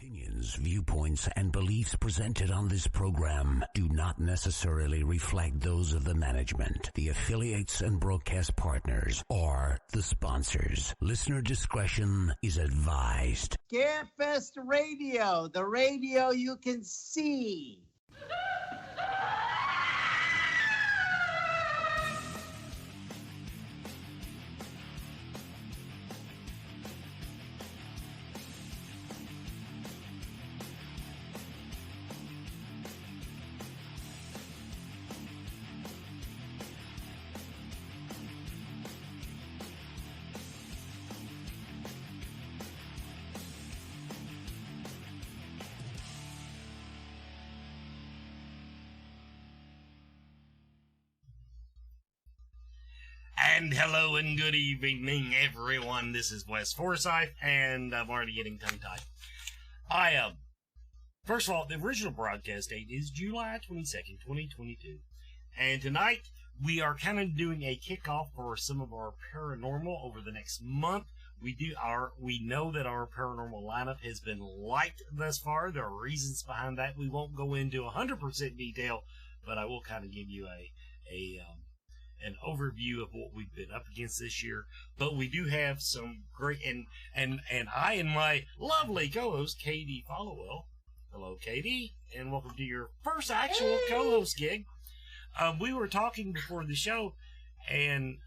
Opinions, viewpoints, and beliefs presented on this program do not necessarily reflect those of the management, the affiliates and broadcast partners, or the sponsors. Listener discretion is advised. Scarefest Radio, the radio you can see. And hello and good evening, everyone. This is Wes Forsyth, and I'm already getting tongue-tied. First of all, the original broadcast date is July 22nd, 2022. And tonight, we are kind of doing a kickoff for some of our paranormal over the next month. We know that our paranormal lineup has been liked thus far. There are reasons behind that. We won't go into 100% detail, but I will kind of give you an overview of what we've been up against this year. But we do have some great, and I and my lovely co-host, Katie Followell. Hello, Katie, and welcome to your first actual co-host gig. We were talking before the show, and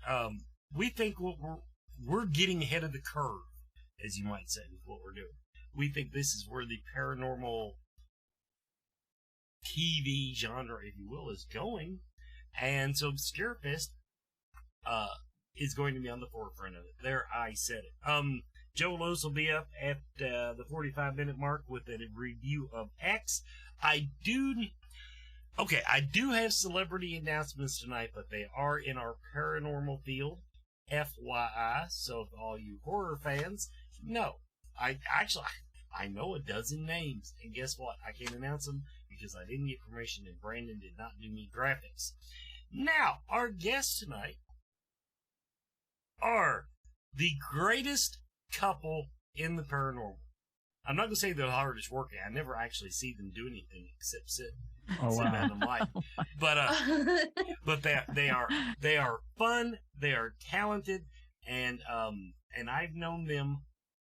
we think we're getting ahead of the curve, as you might say, with what we're doing. We think this is where the paranormal TV genre, if you will, is going. And so Scarefest is going to be on the forefront of it. There, I said it. Joe Lowe's will be up at the 45-minute mark with a review of X. I do have celebrity announcements tonight, but they are in our paranormal field, FYI. So if all you horror fans know, I know a dozen names, and guess what? I can't announce them because I didn't get permission, and Brandon did not do me graphics. Now, our guests tonight are the greatest couple in the paranormal. I'm not going to say they're the hardest working. I never actually see them do anything except sit down and light. But they are fun. They are talented, and I've known them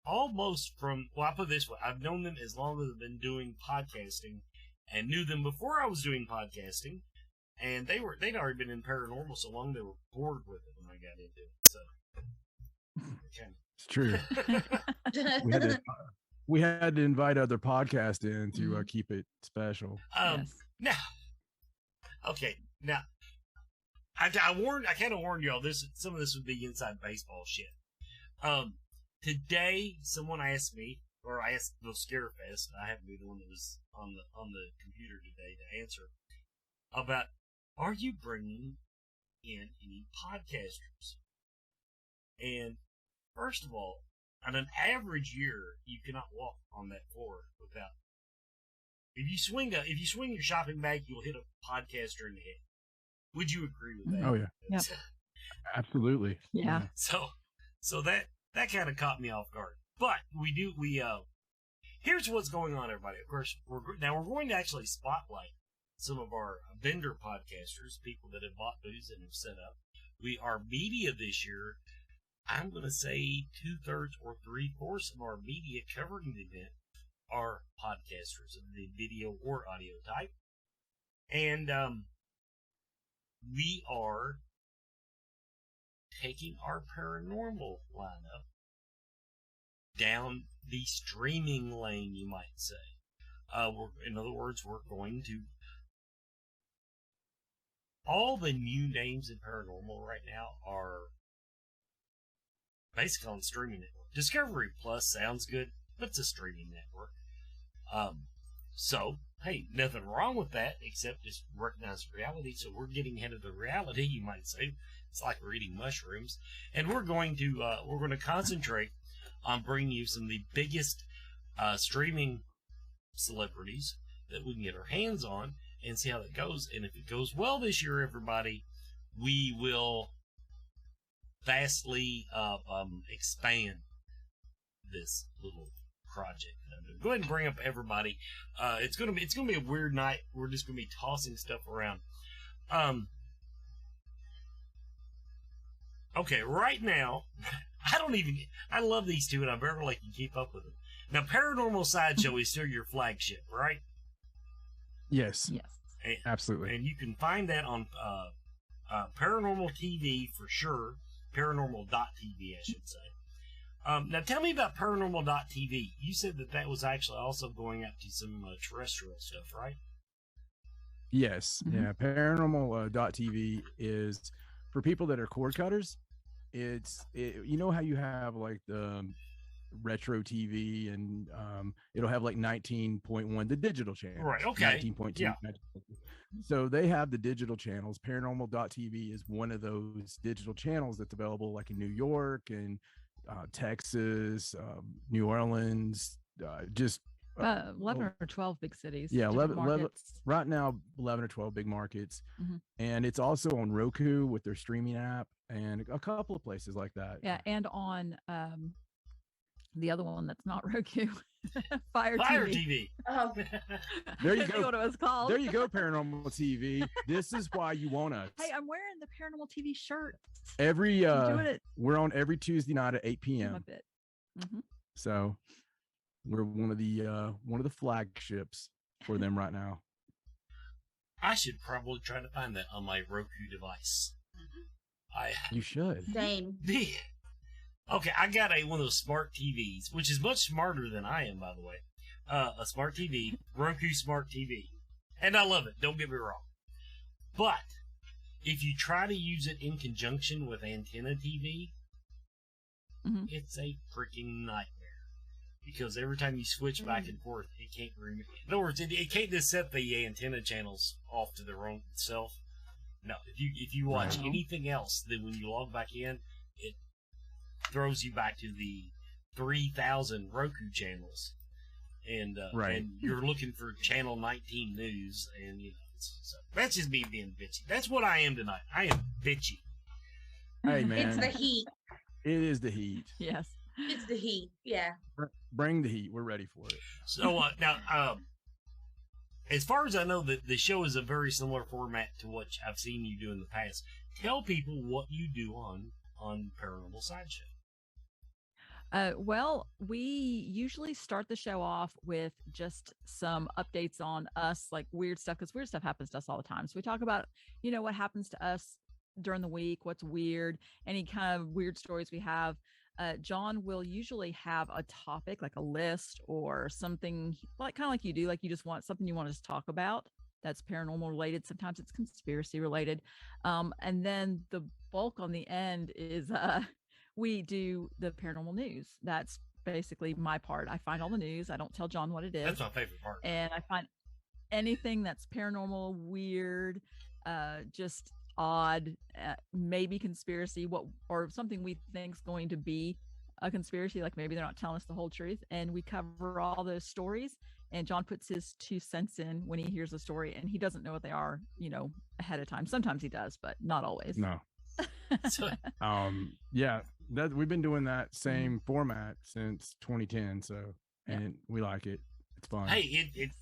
almost from, well, I'll put it this way. I've known them as long as I've been doing podcasting, and knew them before I was doing podcasting. And they'd already been in paranormal so long they were bored with it when I got into it. So, okay. It's true. we had to invite other podcasts in to keep it special. Yes. Now, I kind of warned y'all. Some of this would be inside baseball shit. Today, someone asked me, or I asked the Scarefest. I happen to be the one that was on the computer today to answer about, are you bringing in any podcasters? And first of all, on an average year, you cannot walk on that floor without. If you swing your shopping bag, you'll hit a podcaster in the head. Would you agree with that? Oh yeah, yep. Absolutely. Yeah. So that kind of caught me off guard. But here's what's going on, everybody. Of course, we're going to actually spotlight some of our vendor podcasters, people that have bought booths and have set up. Our media this year, I'm going to say 2/3 or 3/4 of our media covering the event are podcasters of the video or audio type. And we are taking our paranormal lineup down the streaming lane, you might say. In other words, we're going to. All the new names in paranormal right now are basically on the streaming network. Discovery Plus sounds good, but it's a streaming network. So, hey, nothing wrong with that, except just recognize reality. So we're getting ahead of the reality, you might say. It's like we're eating mushrooms. And we're going to concentrate on bringing you some of the biggest streaming celebrities that we can get our hands on, and see how that goes. And if it goes well this year, everybody, we will vastly expand this little project. Go ahead and bring up everybody. It's gonna be a weird night. We're just gonna be tossing stuff around. Okay, right now, I love these two, and I barely can keep up with them. Now, Paranormal Sideshow is still your flagship, right? Yes. Yes. Absolutely. And you can find that on Paranormal TV for sure. Paranormal.tv, I should say. Now, tell me about Paranormal.tv. You said that was actually also going out to some terrestrial stuff, right? Yes. Mm-hmm. Yeah. Paranormal.tv is for people that are cord cutters. You know how you have like the retro TV and it'll have like 19.1, the digital channel. Right. Okay. 19.2. Yeah. So they have the digital channels. Paranormal.tv is one of those digital channels that's available like in New York and Texas, New Orleans, just 11 or 12 big cities. Yeah, 11 markets. right now, 11 or 12 big markets. Mm-hmm. And it's also on Roku with their streaming app and a couple of places like that. Yeah, and on the other one that's not Roku, Fire TV. Oh, there you go. What it was called. There you go, Paranormal TV. This is why you want us. Hey, I'm wearing the Paranormal TV shirt. We're on every Tuesday night at 8 p.m. Mm-hmm. So we're one of the flagships for them right now. I should probably try to find that on my Roku device. You should. Same. Okay, I got one of those smart TVs, which is much smarter than I am, by the way. A smart TV, Roku Smart TV. And I love it, don't get me wrong. But if you try to use it in conjunction with antenna TV, mm-hmm. it's a freaking nightmare. Because every time you switch back and forth, it can't remove. In other words, it can't just set the antenna channels off to their own self. No, if you watch anything else, then when you log back in, it throws you back to the 3,000 Roku channels, and you're looking for channel 19 news, and so that's just me being bitchy. That's what I am tonight. I am bitchy. Hey man, it's the heat. It is the heat. Yes. It's the heat, yeah. Bring the heat. We're ready for it. So now, as far as I know, the show is a very similar format to what I've seen you do in the past. Tell people what you do on Paranormal Sideshow. Well, we usually start the show off with just some updates on us, like weird stuff, because weird stuff happens to us all the time. So we talk about, what happens to us during the week, what's weird, any kind of weird stories we have. John will usually have a topic, like a list or something kind of like you do, like you just want something you want to talk about that's paranormal related. Sometimes it's conspiracy related. And then the bulk on the end is we do the paranormal news. That's basically my part. I find all the news. I don't tell John what it is. That's my favorite part. And I find anything that's paranormal, weird, just odd, maybe conspiracy, or something we think's going to be a conspiracy, like maybe they're not telling us the whole truth, and we cover all those stories, and John puts his 2 cents in when he hears a story, and he doesn't know what they are, ahead of time. Sometimes he does, but not always. No. Yeah, we've been doing that same format since 2010, and we like it. It's fun. Hey, it's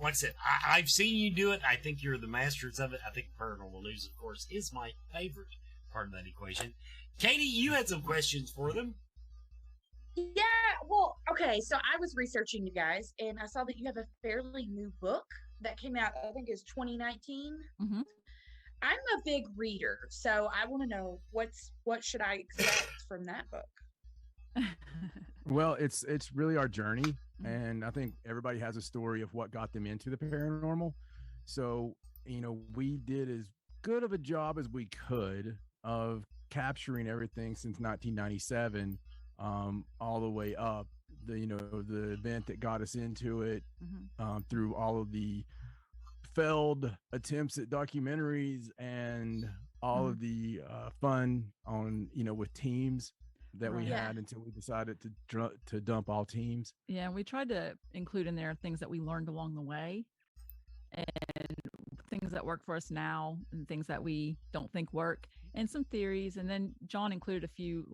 like I said, I've seen you do it. I think you're the masters of it. I think paranormal news, of course, is my favorite part of that equation. Katie, you had some questions for them. Yeah, well, okay, so I was researching you guys, and I saw that you have a fairly new book that came out, I think it's 2019. Mm-hmm. I'm a big reader, so I want to know what should I expect from that book? Well, it's really our journey, and I think everybody has a story of what got them into the paranormal. So, we did as good of a job as we could of capturing everything since 1997, all the way up. The event that got us into it, through all of the failed attempts at documentaries and all of the fun on with teams that we had until we decided to dump all teams. Yeah, we tried to include in there things that we learned along the way, and things that work for us now, and things that we don't think work, and some theories. And then John included a few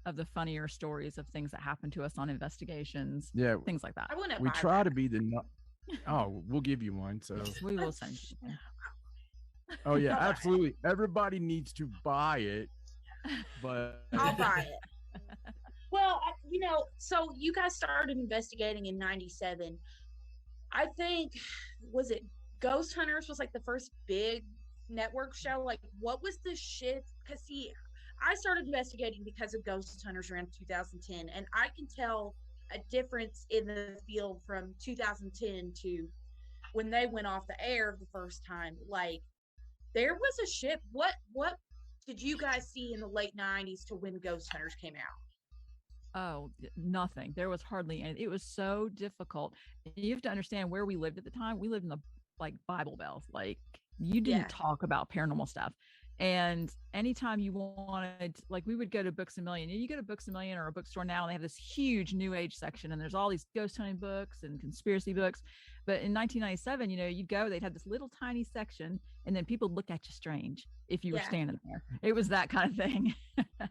of the funnier stories of things that happen to us on investigations. Yeah, things like that. I wouldn't we buy try that. to be the. Oh, we'll give you one. So. We will send you one. Oh yeah, absolutely. Everybody needs to buy it, but I'll buy it. Well, so you guys started investigating in '97. I think, was it Ghost Hunters was like the first big network show? Like, what was the shit? Because, see, I started investigating because of Ghost Hunters around 2010, and I can tell a difference in the field from 2010 to when they went off the air the first time. Like, there was a ship. What did you guys see in the late 90s to when Ghost Hunters came out? Oh, nothing. There was hardly any. It was so difficult. You have to understand where we lived at the time. We lived in the Bible Belt. Like, you didn't talk about paranormal stuff. And anytime you wanted, like, we would go to Books A Million. You go to Books A Million or a bookstore now, and they have this huge New Age section, and there's all these ghost hunting books and conspiracy books. But in 1997, you'd go, they'd have this little tiny section, and then people look at you strange if you were standing there. It was that kind of thing.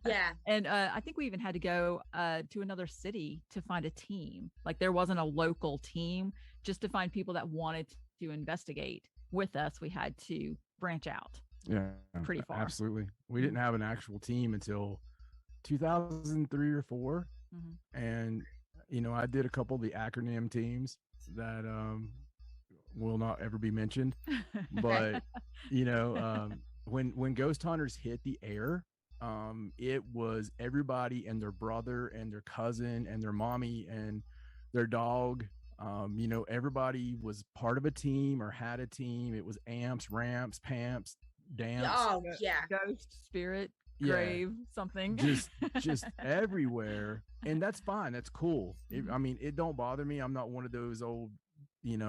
Yeah. And I think we even had to go to another city to find a team. Like, there wasn't a local team. Just to find people that wanted to investigate with us, we had to branch out. Yeah, pretty far. Absolutely. We didn't have an actual team until 2003 or 4. Mm-hmm. And, I did a couple of the acronym teams that will not ever be mentioned. But, when Ghost Hunters hit the air, it was everybody and their brother and their cousin and their mommy and their dog. Everybody was part of a team or had a team. It was amps, ramps, pamps, dance. Oh yeah. Ghost, spirit, grave, something. Just everywhere. And that's fine. That's cool. It don't bother me. I'm not one of those old, this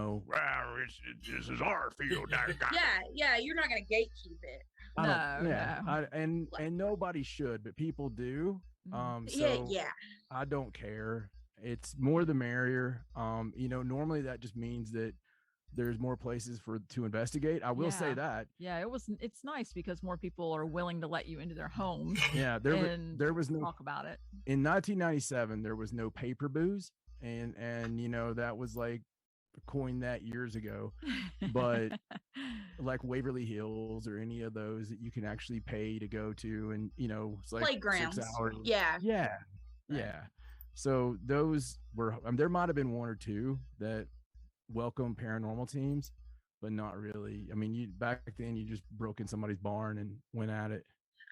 is our field. Yeah. You're not going to gatekeep it. No. And nobody should, but people do. I don't care. It's more the merrier. Normally that just means that there's more places to investigate. I will say that. Yeah, it's nice because more people are willing to let you into their homes. Yeah, there was no talk about it. In 1997, there was no paper booze, and that was like coined that years ago. But like Waverly Hills or any of those that you can actually pay to go to, and it's like playgrounds. 6 hours. Yeah. Yeah. So those were there might have been one or two that welcome paranormal teams, but not really. Back then you just broke in somebody's barn and went at it.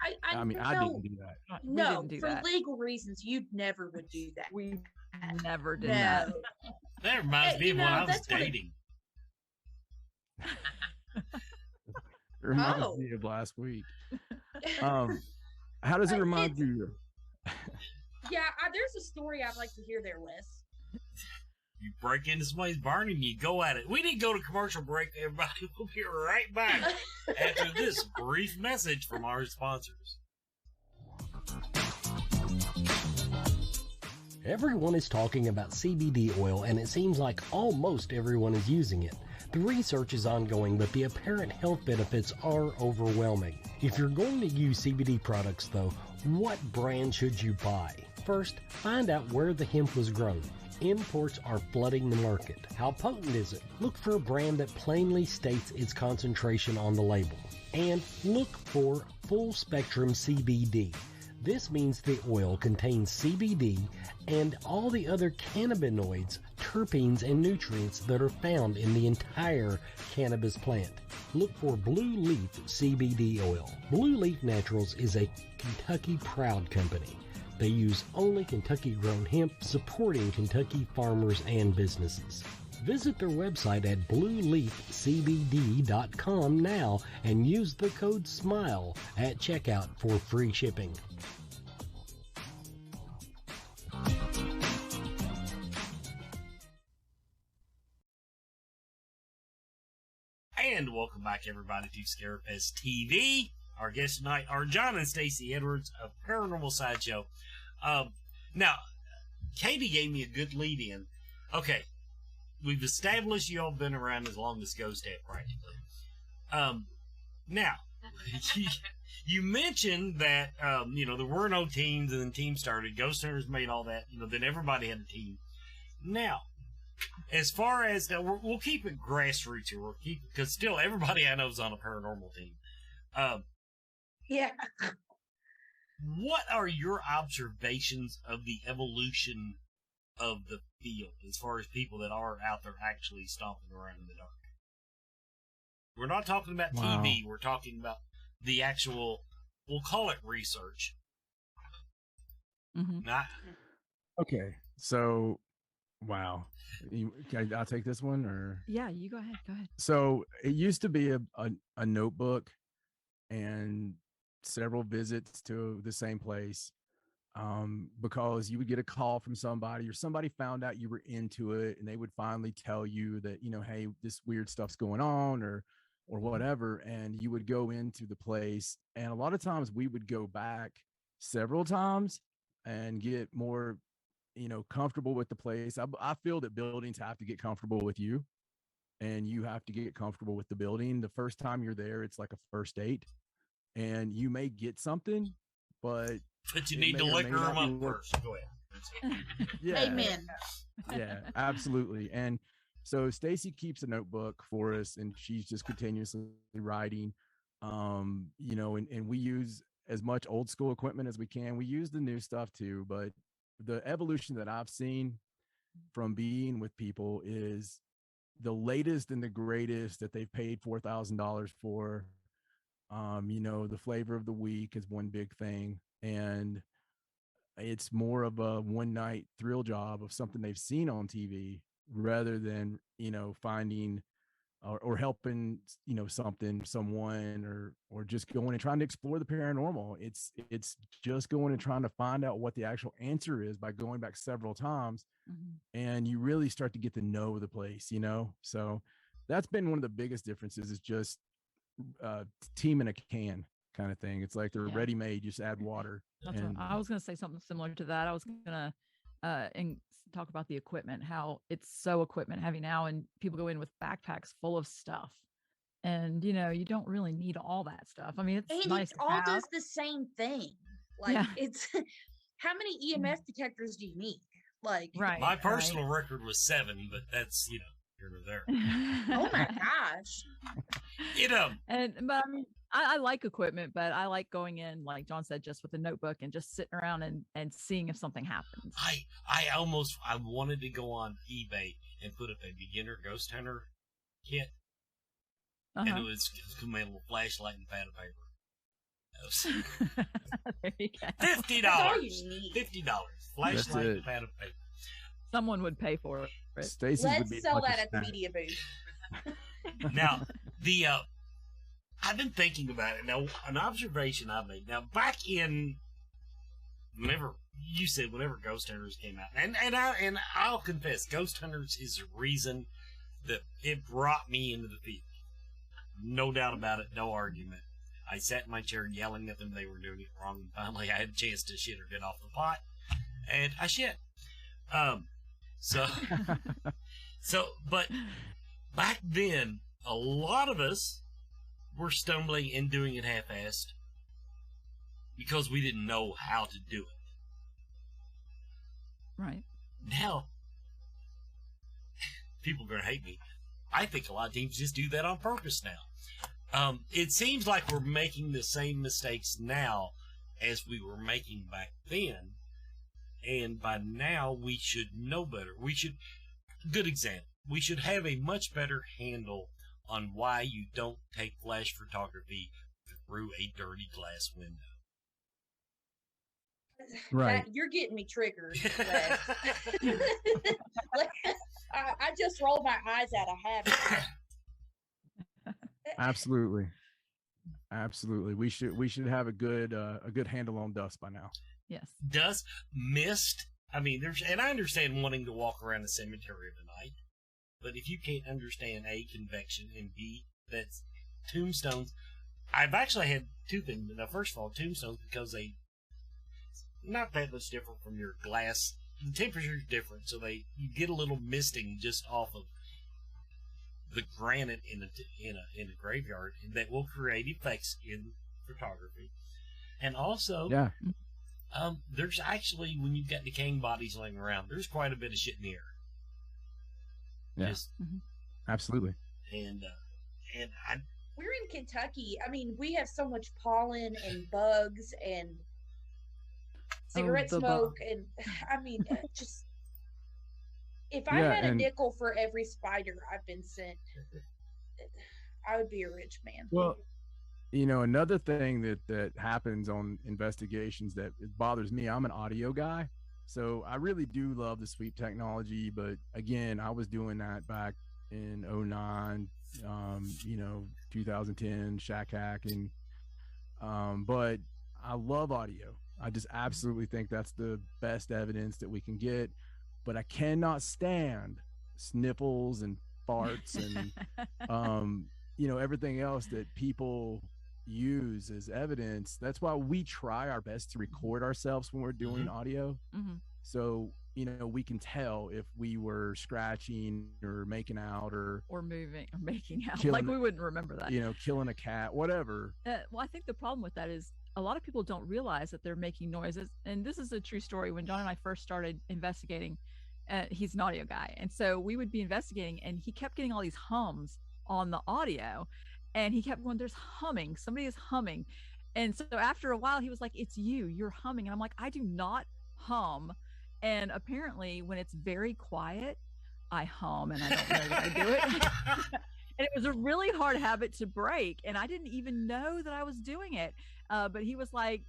I didn't do that. No, for legal reasons, you never would do that. We never did that. That reminds me of when I was dating. It reminds me of last week. How does it remind you? Yeah, there's a story I'd like to hear there, Wes. You break into somebody's barn and you go at it. We need to go to commercial break, everybody. We'll be right back after this brief message from our sponsors. Everyone is talking about CBD oil, and it seems like almost everyone is using it. The research is ongoing, but the apparent health benefits are overwhelming. If you're going to use CBD products, though, what brand should you buy? First, find out where the hemp was grown. Imports are flooding the market. How potent is it? Look for a brand that plainly states its concentration on the label. And look for full spectrum CBD. This means the oil contains CBD and all the other cannabinoids, terpenes, and nutrients that are found in the entire cannabis plant. Look for Blue Leaf CBD oil. Blue Leaf Naturals is a Kentucky proud company. They use only Kentucky-grown hemp, supporting Kentucky farmers and businesses. Visit their website at blueleafcbd.com now and use the code SMILE at checkout for free shipping. And welcome back, everybody, to Scarapest TV. Our guests tonight are John and Stacey Edwards of Paranormal Sideshow. Now, Katie gave me a good lead-in. Okay, we've established you all been around as long as Ghost had, practically. Now, You mentioned that, there were no teams, and then teams started. Ghost Hunters made all that. Then everybody had a team. Now, as far as we'll keep it grassroots here. Because still everybody I know is on a paranormal team. Yeah. What are your observations of the evolution of the field as far as people that are out there actually stomping around in the dark? We're not talking about TV. We're talking about the actual, we'll call it research. Mm-hmm. Okay, so, wow. I'll take this one, or? Yeah, you go ahead. Go ahead. So it used to be a notebook and several visits to the same place, because you would get a call from somebody, or somebody found out you were into it, and they would finally tell you that, hey, this weird stuff's going on, or whatever, and you would go into the place. And a lot of times we would go back several times and get more, comfortable with the place. I feel that buildings have to get comfortable with you, and you have to get comfortable with the building. The first time you're there, it's like a first date, and you may get something, but you need to liquor them up first. Go ahead. Yeah. Amen. Yeah, absolutely. And so Stacey keeps a notebook for us, and she's just continuously writing, and we use as much old school equipment as we can. We use the new stuff too, but the evolution that I've seen from being with people is the latest and the greatest that they've paid $4,000 for. The flavor of the week is one big thing, and it's more of a one night thrill job of something they've seen on TV, rather than, finding or helping, someone, or just going and trying to explore the paranormal. It's just going and trying to find out what the actual answer is by going back several times. Mm-hmm. And you really start to get to know the place, so that's been one of the biggest differences, is just team in a can kind of thing. It's like they're ready made, just add water. I was going to say something similar to that. I was going to talk about the equipment, how it's so equipment heavy now, and people go in with backpacks full of stuff, and you don't really need all that stuff. I mean, it's And nice it all have. does the same thing. Like, it's how many EMF detectors do you need? Like, right. My personal record was 7, but that's here or there. Oh my gosh. But I mean, I like equipment, but I like going in, like John said, just with a notebook and just sitting around and seeing if something happens. I wanted to go on eBay and put up a beginner ghost hunter kit, and it was a little flashlight and pad of paper. There you go. $50. Flashlight and pad of paper. Someone would pay for it. Stacey's Let's sell that at the media booth. Now, I've been thinking about it. Now, an observation I made. Now, back in whenever Ghost Hunters came out, and I'll confess, Ghost Hunters is the reason that it brought me into the field. No doubt about it. No argument. I sat in my chair yelling at them they were doing it wrong, and finally I had a chance to shit or get off the pot, and I shit. But back then, a lot of us were stumbling and doing it half-assed because we didn't know how to do it. Right. Now, people are going to hate me. I think a lot of teams just do that on purpose now. It seems like we're making the same mistakes now as we were making back then. And by now, we should know better. Good example. We should have a much better handle on why you don't take flash photography through a dirty glass window. Right. You're getting me triggered. I just rolled my eyes out of habit. Absolutely. We should have a good handle on dust by now. Yes. Dust, mist. I mean, and I understand wanting to walk around the cemetery of the night, but if you can't understand A, convection, and B, that's tombstones. I've actually had two things. Now, first of all, tombstones, because they not that much different from your glass. The temperature is different, so you get a little misting just off of the granite in a graveyard, and that will create effects photography. And also, Yeah. There's actually, when you've got decaying bodies laying around, there's quite a bit of shit in the air. Yeah. Just, Absolutely. And we're in Kentucky. I mean, we have so much pollen and bugs and cigarette smoke, and I mean, just if I had a nickel for every spider I've been sent, I would be a rich man. Well, you know, another thing that happens on investigations that bothers me, I'm an audio guy, so I really do love the sweep technology, but again, I was doing that back in 09, 2010, shack hacking, but I love audio. I just absolutely think that's the best evidence that we can get, but I cannot stand sniffles and farts and everything else that people use as evidence. That's why we try our best to record ourselves when we're doing audio. So we can tell if we were scratching or making out or moving or making out, killing, like we wouldn't remember that, killing a cat, whatever. Well, I think the problem with that is a lot of people don't realize that they're making noises. And this is a true story. When John and I first started investigating, he's an audio guy, and so we would be investigating, and he kept getting all these hums on the audio, and he kept going, there's humming, somebody is humming. And so after a while he was like, it's you're humming. And I'm like, I do not hum. And apparently when it's very quiet, I hum, and I don't know that I do it. And it was a really hard habit to break, and I didn't even know that I was doing it. But he was like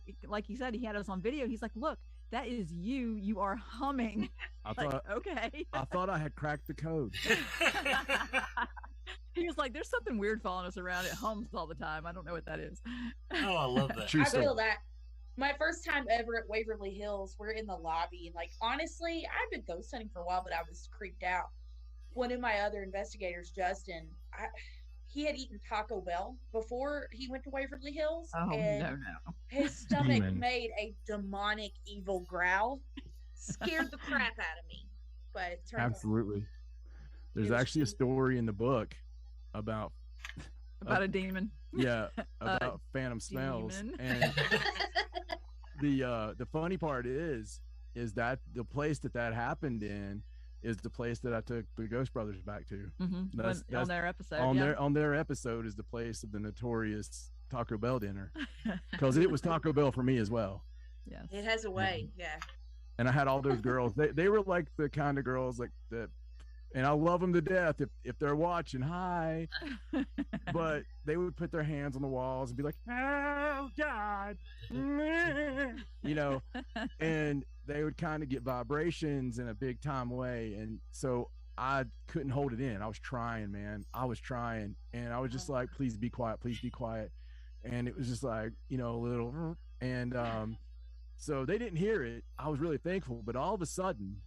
he said, he had us on video. He's like, look, that is you are humming. Okay. I thought I had cracked the code. He was like, there's something weird following us around. It hums all the time. I don't know what that is. Oh, I love that. I feel that. My first time ever at Waverly Hills, we're in the lobby. And honestly, I've been ghost hunting for a while, but I was creeped out. One of my other investigators, Justin, he had eaten Taco Bell before he went to Waverly Hills. Oh, and no. His stomach made a demonic, evil growl. Scared the crap out of me. But it turned absolutely. There's actually a story in the book about a demon. Yeah, about phantom smells. And the funny part is that the place that happened in is the place that I took the Ghost Brothers back to. That's on their episode. On their episode is the place of the notorious Taco Bell dinner, because it was Taco Bell for me as well. Yes, it has a way. Yeah. And I had all those girls. They were like the kind of girls like that. And I love them to death if they're watching. Hi. But they would put their hands on the walls and be like, oh, God. And they would kind of get vibrations in a big time way. And so I couldn't hold it in. I was trying, man. I was trying. And I was just like, please be quiet. Please be quiet. And it was just like, a little. And so they didn't hear it. I was really thankful. But all of a sudden,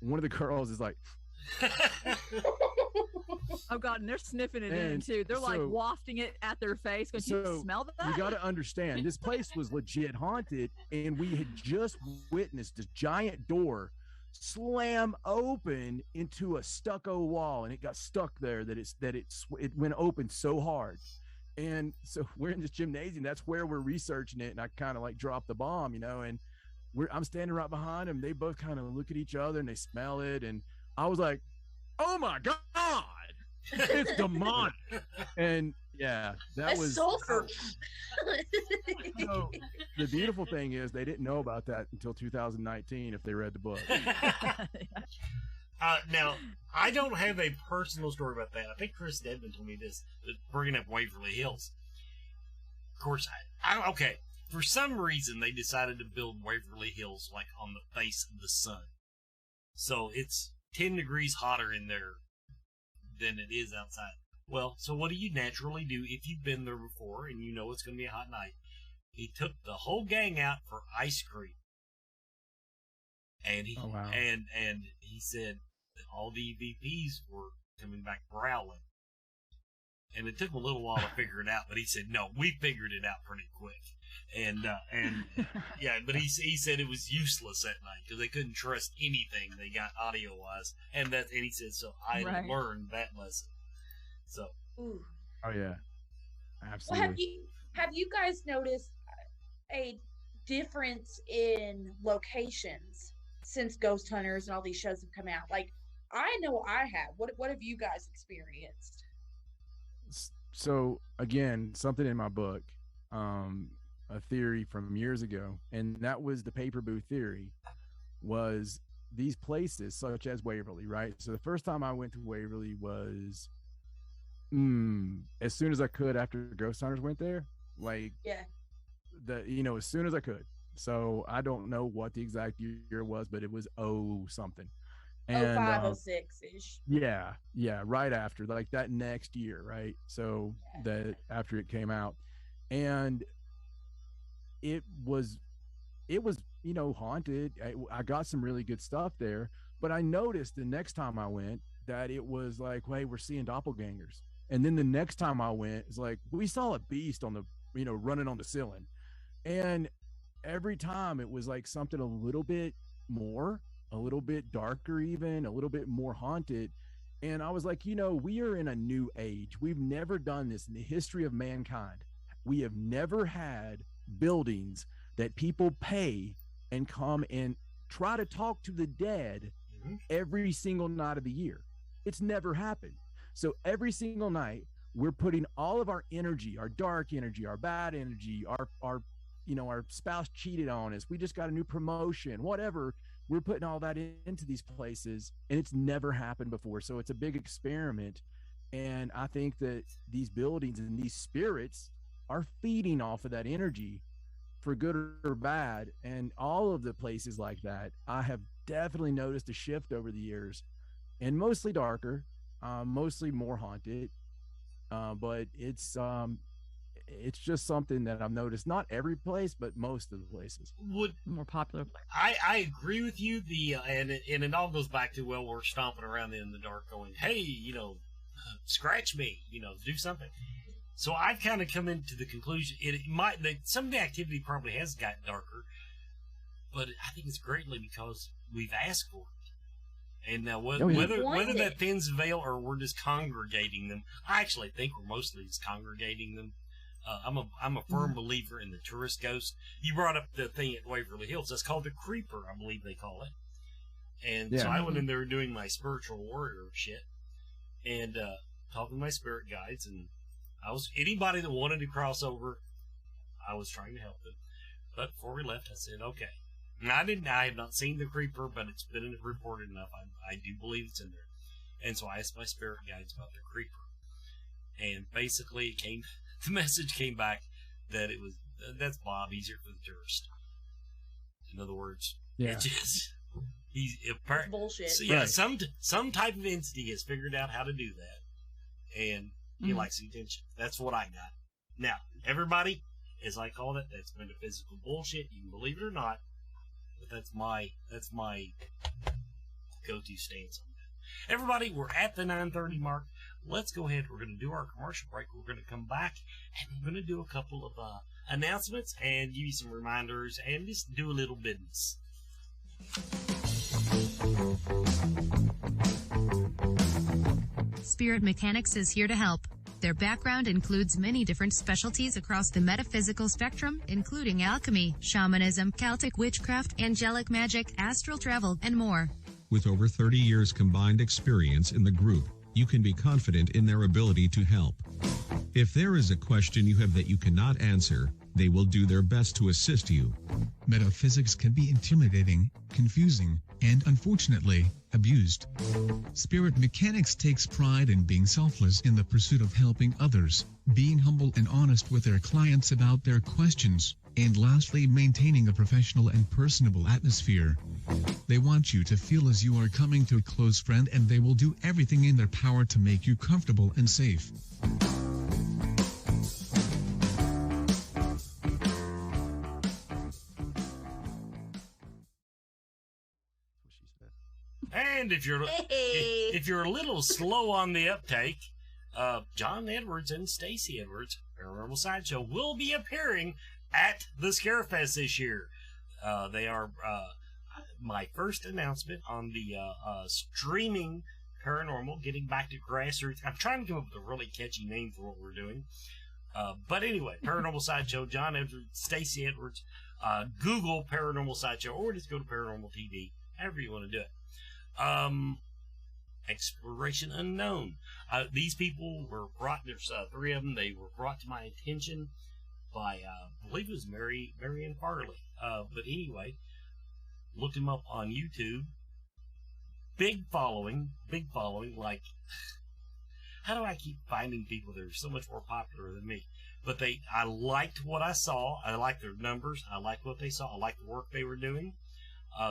one of the girls is like, oh God, and they're sniffing it in too. They're like wafting it at their face. Going, you smell that? You got to understand, this place was legit haunted, and we had just witnessed this giant door slam open into a stucco wall, and it got stuck there. It went open so hard. And so we're in this gymnasium. That's where we're researching it, and I kind of like dropped the bomb, and I'm standing right behind them. They both kind of look at each other and they smell it, and I was like, oh my God, it's demonic. And yeah, that was sulfur. So the beautiful thing is they didn't know about that until 2019 if they read the book. Now, I don't have a personal story about that. I think Chris Dedman told me this, bringing up Waverly Hills. Of course, okay. For some reason, they decided to build Waverly Hills like on the face of the sun. So it's 10 degrees hotter in there than it is outside. Well, so what do you naturally do if you've been there before and you know it's going to be a hot night? He took the whole gang out for ice cream. And he and he said that all the EVPs were coming back growling. And it took him a little while to figure it out, but he said, no, we figured it out pretty quick. And yeah, but he said it was useless that night because they couldn't trust anything they got audio wise. And he said, so I learned that lesson. So. Ooh. Oh yeah. Absolutely. Well, Have you guys noticed a difference in locations since Ghost Hunters and all these shows have come out? Like, I know I have. What have you guys experienced? So again, something in my book, a theory from years ago, and that was the paper booth theory, was these places such as Waverly, right? So the first time I went to Waverly was as soon as I could after Ghost Hunters went there, like as soon as I could. So I don't know what the exact year was, but it was something. And 05, 06-ish. Yeah, right after, like that next year, right? So that after it came out, and it was haunted. I got some really good stuff there, but I noticed the next time I went that it was like, hey, we're seeing doppelgangers. And then the next time I went, it's like we saw a beast on the running on the ceiling, and every time it was like something a little bit more, a little bit darker, even a little bit more haunted. And I was like, we are in a new age. We've never done this in the history of mankind. We have never had buildings that people pay and come and try to talk to the dead every single night of the year. It's never happened. So every single night we're putting all of our energy, our dark energy, our bad energy, our spouse cheated on us, we just got a new promotion, whatever, we're putting all that into these places, and it's never happened before. So it's a big experiment. And I think that these buildings and these spirits are feeding off of that energy for good or bad. And all of the places like that, I have definitely noticed a shift over the years, and mostly darker, mostly more haunted. But it's just something that I've noticed. Not every place, but most of the places. More popular place. I agree with you. And it all goes back to, well, we're stomping around in the dark going, hey, scratch me, do something. So I've kind of come into the conclusion some of the activity probably has gotten darker, but I think it's greatly because we've asked for it. And now whether that thins the veil or we're just congregating them, I actually think we're mostly just congregating them. I'm a firm believer in the tourist ghost. You brought up the thing at Waverly Hills. That's called the creeper, I believe they call it. And so I went in there doing my spiritual warrior shit and talking to my spirit guides, and anybody that wanted to cross over, I was trying to help them. But before we left, I said, okay. And I have not seen the creeper, but it's been reported enough. I do believe it's in there. And so I asked my spirit guides about the creeper. And basically the message came back that that's Bob, easier for the tourist. In other words, it's just, it's bullshit. So, yeah, some type of entity has figured out how to do that. And he likes the attention. That's what I got. Now, everybody, as I called it, that's metaphysical bullshit. You can believe it or not, but that's my go-to stance on that. Everybody, we're at the 9:30 mark. Let's go ahead. We're going to do our commercial break. We're going to come back, and we're going to do a couple of announcements and give you some reminders and just do a little business. Spirit Mechanics is here to help. Their background includes many different specialties across the metaphysical spectrum, including alchemy, shamanism, Celtic witchcraft, angelic magic, astral travel, and more. With over 30 years combined experience in the group, you can be confident in their ability to help. If there is a question you have that you cannot answer, they will do their best to assist you. Metaphysics can be intimidating, confusing, and unfortunately, abused. Spirit Mechanics takes pride in being selfless in the pursuit of helping others, being humble and honest with their clients about their questions, and lastly, maintaining a professional and personable atmosphere. They want you to feel as you are coming to a close friend, and they will do everything in their power to make you comfortable and safe. And if you're a little slow on the uptake, John Edwards and Stacey Edwards, Paranormal Sideshow, will be appearing at the Scarefest this year. They are my first announcement on the streaming paranormal, getting back to grassroots. I'm trying to come up with a really catchy name for what we're doing. But anyway, Paranormal Sideshow, John Edwards, Stacey Edwards, Google Paranormal Sideshow, or just go to Paranormal TV, however you want to do it. Exploration Unknown. These people were brought, there's 3 of them, they were brought to my attention by, I believe it was Marianne Farley. But anyway, looked him up on YouTube. Big following, like, how do I keep finding people that are so much more popular than me? But I liked what I saw. I liked their numbers. I liked what they saw. I liked the work they were doing.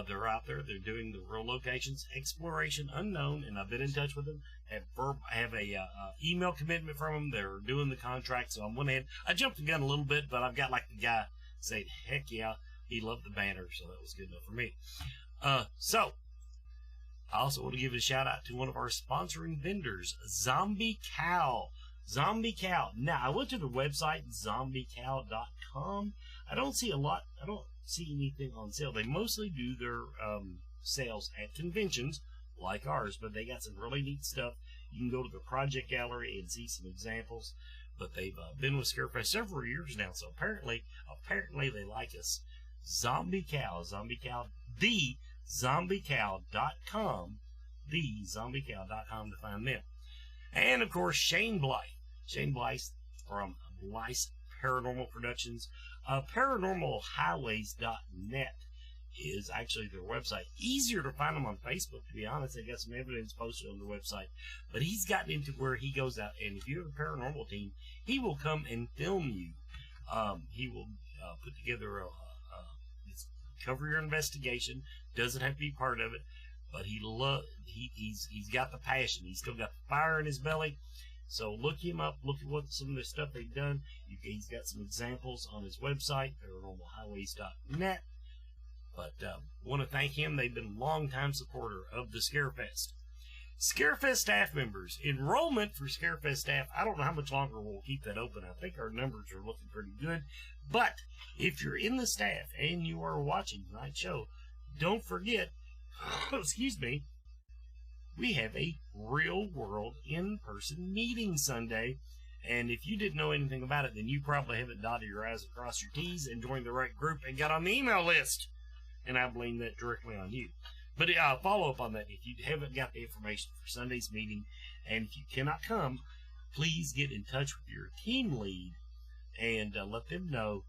They're out there. They're doing the real locations. Exploration Unknown, and I've been in touch with them. I have a email commitment from them. They're doing the contract, so I'm went ahead. I jumped the gun a little bit, but I've got like the guy saying, heck yeah, he loved the banner, so that was good enough for me. So I also want to give a shout out to one of our sponsoring vendors, Zombie Cow. Zombie Cow. Now, I went to the website, zombiecow.com. I don't see anything on sale. They mostly do their sales at conventions like ours, but they got some really neat stuff. You can go to the project gallery and see some examples. But they've been with Scarefest several years now, so apparently they like us. Zombie Cow, the zombiecow.com, to find them. And of course, Shane Blythe from Blythe Paranormal Productions. Paranormalhighways.net is actually their website. Easier to find them on Facebook, to be honest. They got some evidence posted on their website. But he's gotten into where he goes out, and if you have a paranormal team, he will come and film you. He will put together cover your investigation. Doesn't have to be part of it, but he's got the passion. He's still got the fire in his belly. So look him up. Look at what some of the stuff they've done. He's got some examples on his website, paranormalhighways.net. But want to thank him. They've been a long-time supporter of the Scarefest. Scarefest staff members. Enrollment for Scarefest staff, I don't know how much longer we'll keep that open. I think our numbers are looking pretty good. But if you're in the staff and you are watching tonight's show, don't forget, excuse me, we have a real-world in-person meeting Sunday. And if you didn't know anything about it, then you probably haven't dotted your I's across your T's and joined the right group and got on the email list. And I blame that directly on you. But follow up on that if you haven't got the information for Sunday's meeting. And if you cannot come, please get in touch with your team lead and let them know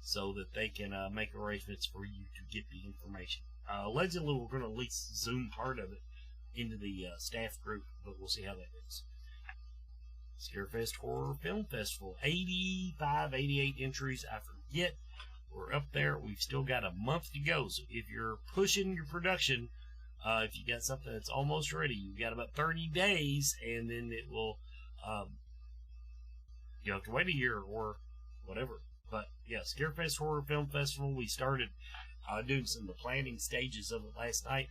so that they can make arrangements for you to get the information. Allegedly, we're going to at least Zoom part of it into the staff group, but we'll see how that goes. Scarefest Horror Film Festival, 85, 88 entries, I forget. We're up there. We've still got a month to go. So if you're pushing your production, if you got something that's almost ready, you've got about 30 days, and then it will, you have to wait a year or whatever. But yeah, Scarefest Horror Film Festival, we started doing some of the planning stages of it last night.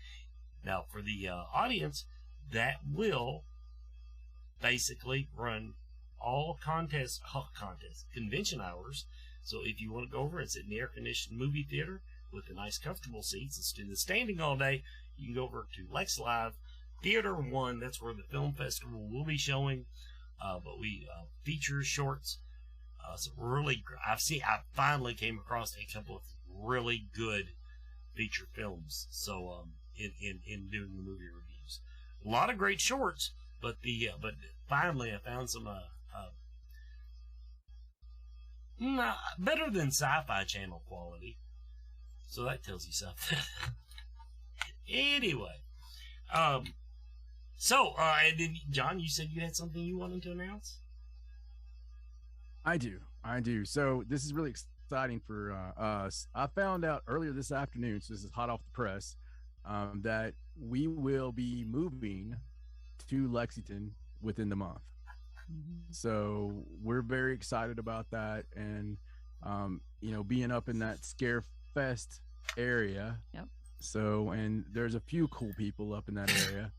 Now, for the audience, that will basically run all convention hours. So if you want to go over and sit in the air-conditioned movie theater with the nice comfortable seats instead of standing all day, you can go over to Lex Live, Theater 1. That's where the film festival will be showing. But we feature shorts. So really, I finally came across a couple of really good feature films. So in doing the movie reviews, a lot of great shorts. But finally I found some better than Sci-Fi Channel quality. So that tells you something. Anyway, and then John, you said you had something you wanted to announce? I do. So this is really exciting for us. I found out earlier this afternoon, so this is hot off the press, that we will be moving to Lexington within the month. So we're very excited about that, and being up in that Scarefest area. Yep. So, and there's a few cool people up in that area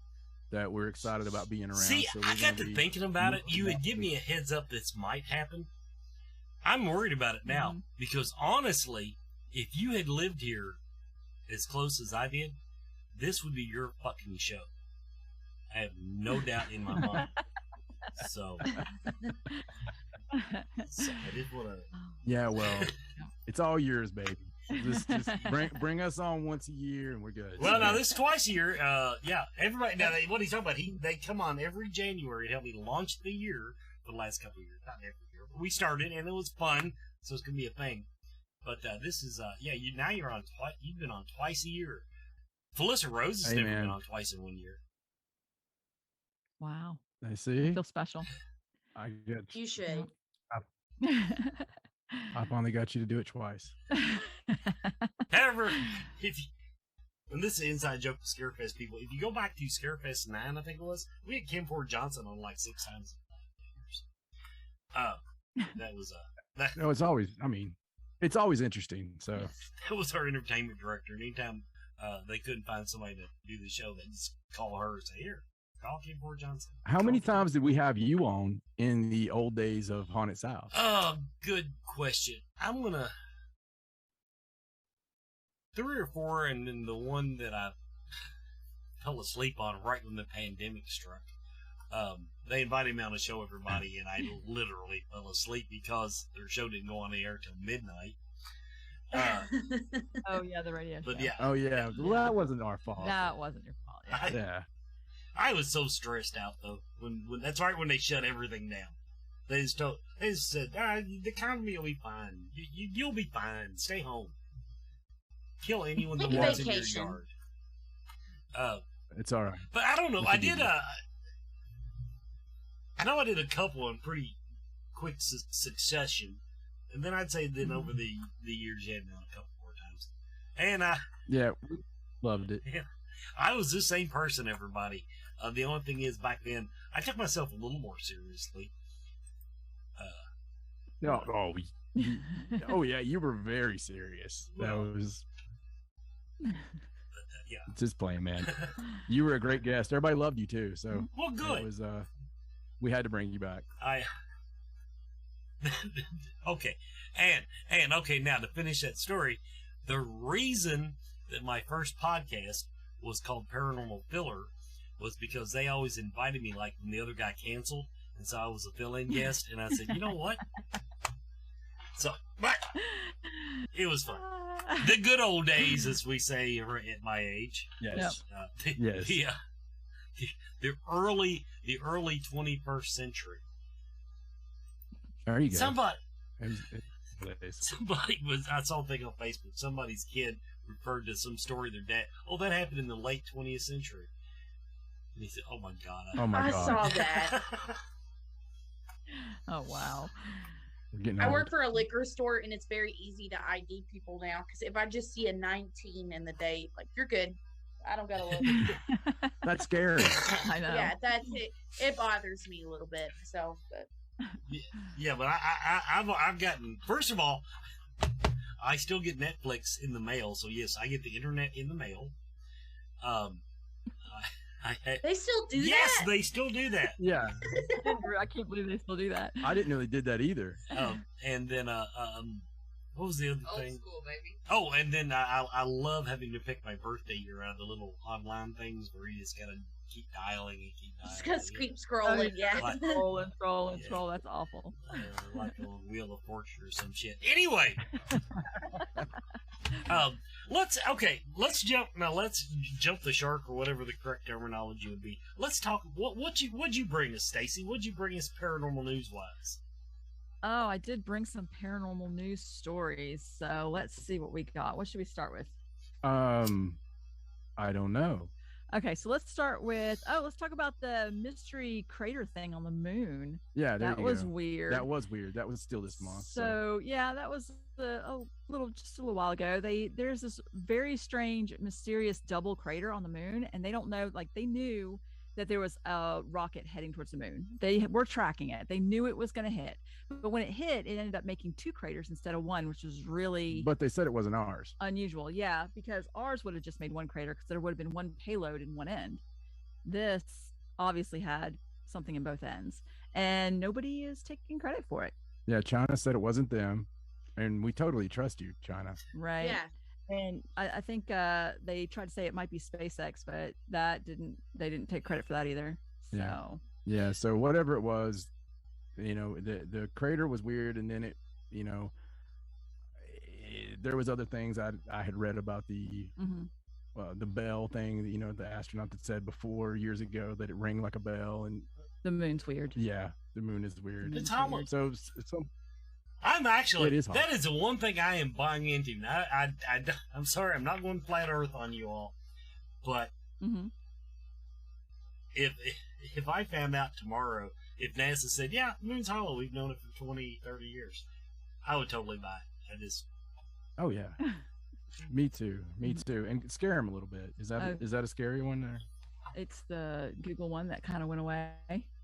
that we're excited about being around. See, so I got to thinking about it. You would give me a heads up this might happen. I'm worried about it now because honestly, if you had lived here as close as I did, this would be your fucking show. I have no doubt in my mind. So, So I did want to. Yeah, well, it's all yours, baby. Just bring us on once a year, and we're good. Well, now this is twice a year. Yeah, everybody. Now, what he's talking about, they come on every January to help me launch the year for the last couple of years. Not every year, but we started, and it was fun, so it's gonna be a thing. But this is, you're on twice. You've been on twice a year. Felissa Rose has never been on twice in 1 year. Wow. I see. I feel special. I get You should. I finally got you to do it twice. However, and this is an inside joke to Scarefest people, if you go back to Scarefest 9, I think it was, we had Kim Ford Johnson on like 6 times. That was No, it's always. I mean, it's always interesting. So that was our entertainment director. And anytime they couldn't find somebody to do the show, they just call her and say, "Here, call Kim Ford Johnson." How many times did we have you on in the old days of Haunted South? Oh, good question. I'm gonna 3 or 4, and then the one that I fell asleep on right when the pandemic struck. They invited me on the show, everybody, and I literally fell asleep because their show didn't go on the air till midnight. Oh yeah, the radio But show. yeah. Oh yeah. Well, that wasn't our fault. That wasn't your fault. Yeah. I was so stressed out though when that's right when they shut everything down. They just said, the economy will be fine. You'll be fine. Stay home. Kill anyone that walks in your yard. It's all right. But I don't know. I know I did a couple in pretty quick succession, and then I'd say over the years you had me on a couple more times, and yeah, loved it. Yeah, I was the same person, everybody. The only thing is, back then I took myself a little more seriously. Oh yeah, you were very serious. That was. Yeah, just playing, man. You were a great guest. Everybody loved you too. So well, good. It was we had to bring you back. Okay, and okay. Now to finish that story, the reason that my first podcast was called Paranormal Filler was because they always invited me, like when the other guy canceled, and so I was a fill-in guest, and I said, you know what? So, but it was fun. The good old days, as we say at my age. Yes. Yes. The early 21st century. There you go. Somebody was, I saw a thing on Facebook, somebody's kid referred to some story of their dad. Oh, that happened in the late 20th century. And he said, oh my God. I saw that. Oh, wow. I work for a liquor store, and it's very easy to ID people now, because if I just see a 19 in the date, like, you're good. I don't gotta look. That's scary. I know. Yeah, that's it. It bothers me a little bit. So, but yeah, but I've gotten. First of all, I still get Netflix in the mail, so yes, I get the internet in the mail. They still do that? Yes, they still do that. Yeah. I can't believe they still do that. I didn't know they did that either. And then what was the other thing? Old school, baby. Oh, and then I love having to pick my birthday year out of the little online things where you just gotta keep dialing and keep dialing. Just gotta keep scrolling, yeah. Like, scroll. That's awful. Like on Wheel of Fortune or some shit. Anyway, let's jump the shark, or whatever the correct terminology would be. Let's talk. What'd you bring us, Stacey? What'd you bring us paranormal news wise? Oh, I did bring some paranormal news stories. So let's see what we got. What should we start with? I don't know. Okay, so let's start with, let's talk about the mystery crater thing on the moon. Yeah, that was weird. That was weird. That was still this month. So yeah, that was just a little while ago. There's this very strange, mysterious double crater on the moon, and they don't know, like, they knew that there was a rocket heading towards the moon. They were tracking it. They knew it was going to hit. But when it hit, it ended up making 2 craters instead of 1, which was really... But they said it wasn't ours. Unusual, yeah, because ours would have just made 1 crater because there would have been 1 payload in one end. This obviously had something in both ends, and nobody is taking credit for it. Yeah, China said it wasn't them, and we totally trust you, China. Right. Yeah. And I think they tried to say it might be SpaceX, but they didn't take credit for that either. So yeah. So whatever it was, the crater was weird, and then there was other things I had read about the bell thing, the astronaut that said before years ago that it rang like a bell, and the moon's weird. Yeah, the moon is weird. It's hollow. So I'm actually, it is hollow. that is the one thing I am buying into. I'm sorry, I'm not going flat earth on you all, but if I found out tomorrow, if NASA said, yeah, the moon's hollow, we've known it for 20, 30 years, I would totally buy it. Oh, yeah. Me too. And scare him a little bit. Is that a scary one there? It's the Google one that kind of went away.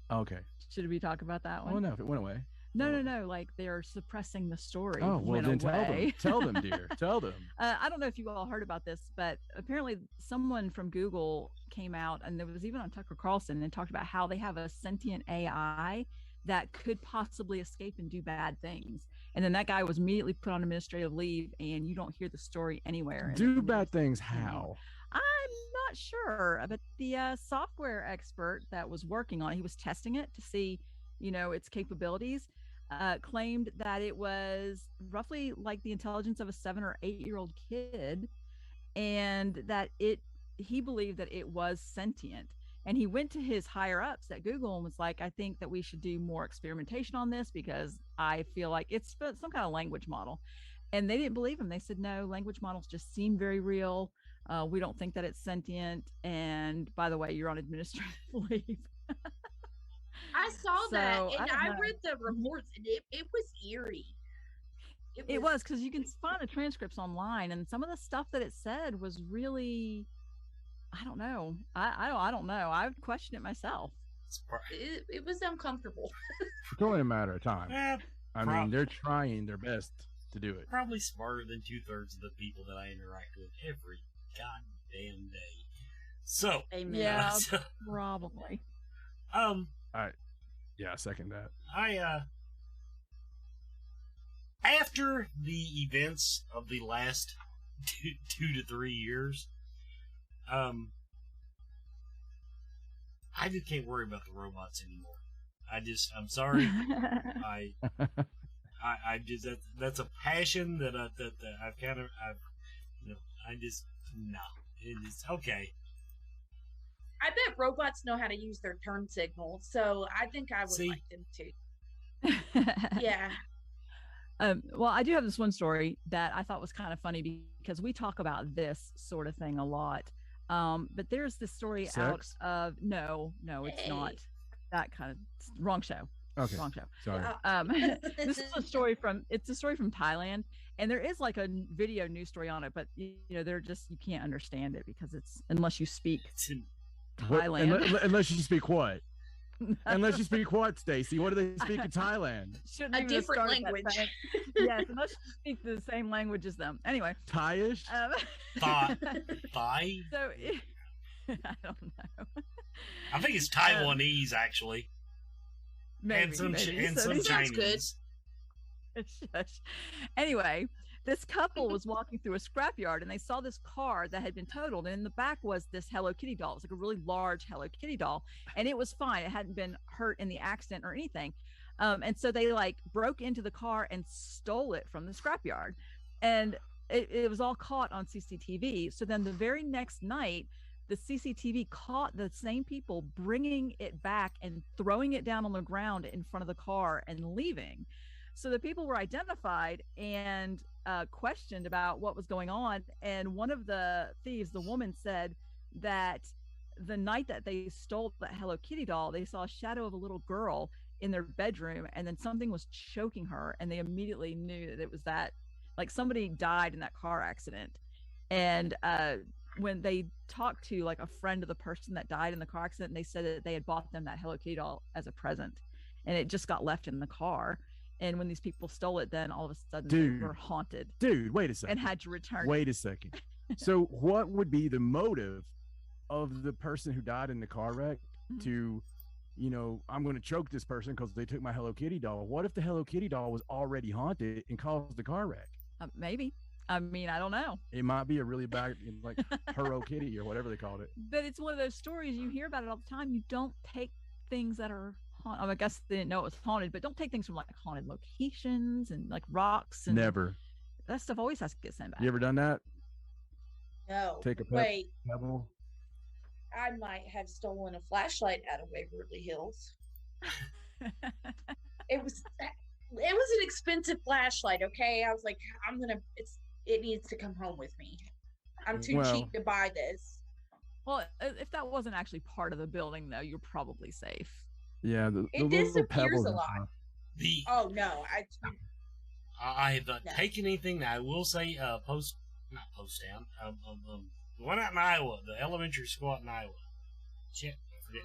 Okay. Should we talk about that one? Oh, no, if it went away. No. Like they're suppressing the story. Oh, well, then tell them, dear. Tell them. I don't know if you all heard about this, but apparently someone from Google came out, and there was even on Tucker Carlson, and talked about how they have a sentient AI that could possibly escape and do bad things. And then that guy was immediately put on administrative leave, and you don't hear the story anywhere. Do bad things how? I'm not sure, but the software expert that was working on it, he was testing it to see, its capabilities, claimed that it was roughly like the intelligence of a 7 or 8 year old kid, and that he believed that it was sentient. And he went to his higher ups at Google and was like, I think that we should do more experimentation on this because I feel like it's some kind of language model. And they didn't believe him. They said, no, language models just seem very real. We don't think that it's sentient. And by the way, you're on administrative leave. I saw that, and I read the reports, and it was eerie. It was, because you can find the transcripts online, and some of the stuff that it said was really, I don't know. I don't know. I would question it myself. It was uncomfortable. It's only a matter of time. I mean, they're trying their best to do it. Probably smarter than 2/3 of the people that I interact with every goddamn day. So, yeah, probably. Yeah, second that. After the events of the last 2 to 3 years, I just can't worry about the robots anymore. I'm sorry. I just, that's a passion that I've kind of, no. It's okay. I bet robots know how to use their turn signal, so I think I would like them to. Yeah. Well, I do have this one story that I thought was kind of funny because we talk about this sort of thing a lot. But there's this story out of no, it's not that kind of wrong show. Okay. Wrong show. Sorry. This is a story from Thailand, and there is like a video news story on it, but they're just, you can't understand it because it's, unless you speak Thailand. Unless you speak what? Unless you speak what, Stacey? What do they speak in Thailand? A different language. Yes, unless you speak the same language as them. Anyway. Thaiish? Thai? So, I don't know. I think it's Taiwanese, actually. Maybe. And some Chinese. Good. Shush. Anyway, this couple was walking through a scrapyard, and they saw this car that had been totaled, and in the back was this Hello Kitty doll. It was like a really large Hello Kitty doll, and it was fine. It hadn't been hurt in the accident or anything. And so they broke into the car and stole it from the scrapyard, and it was all caught on CCTV. So then the very next night, the CCTV caught the same people bringing it back and throwing it down on the ground in front of the car and leaving. So the people were identified and questioned about what was going on. And one of the thieves, the woman, said that the night that they stole that Hello Kitty doll, they saw a shadow of a little girl in their bedroom, and then something was choking her, and they immediately knew that it was that, like, somebody died in that car accident. And when they talked to like a friend of the person that died in the car accident, they said that they had bought them that Hello Kitty doll as a present, and it just got left in the car. And when these people stole it, then all of a sudden they were haunted. Dude, wait a second. And had to return. Wait a second. So what would be the motive of the person who died in the car wreck to, I'm going to choke this person because they took my Hello Kitty doll? What if the Hello Kitty doll was already haunted and caused the car wreck? Maybe. I mean, I don't know. It might be a really bad, like, Hello Kitty or whatever they called it. But it's one of those stories, you hear about it all the time. You don't take things that are haunted. I guess they didn't know it was haunted, but don't take things from like haunted locations and like rocks and Never. that stuff always has to get sent back. You ever done that? No. Take a Wait. pebble? I might have stolen a flashlight out of Waverly Hills. It was an expensive flashlight, okay? I was like, it needs to come home with me. I'm too cheap to buy this. Well, if that wasn't actually part of the building, though, you're probably safe. Yeah, it disappears a lot. Oh no, I have not taken anything. That I will say, not post town. The one out in Iowa, the elementary school out in Iowa. Shit, I forget.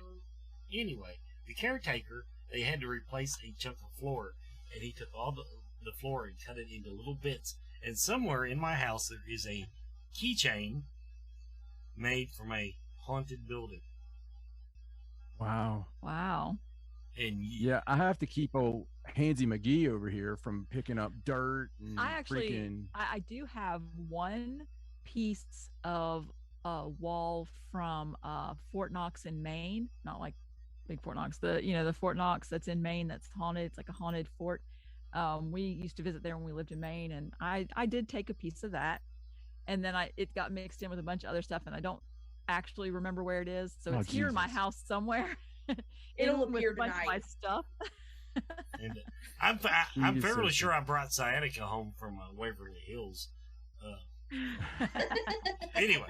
Anyway, the caretaker, they had to replace a chunk of floor, and he took all the floor and cut it into little bits. And somewhere in my house there is a keychain made from a haunted building. Wow. And yeah, I have to keep old Hansy McGee over here from picking up dirt. And I do have one piece of a wall from Fort Knox in Maine, not like big Fort Knox, the Fort Knox that's in Maine that's haunted. It's like a haunted fort. We used to visit there when we lived in Maine, and I did take a piece of that, and then it got mixed in with a bunch of other stuff, and I don't actually remember where it is. So it's here in my house somewhere. It'll appear with a bunch tonight. of my stuff. And I'm fairly sure I brought sciatica home from Waverly Hills. Anyway,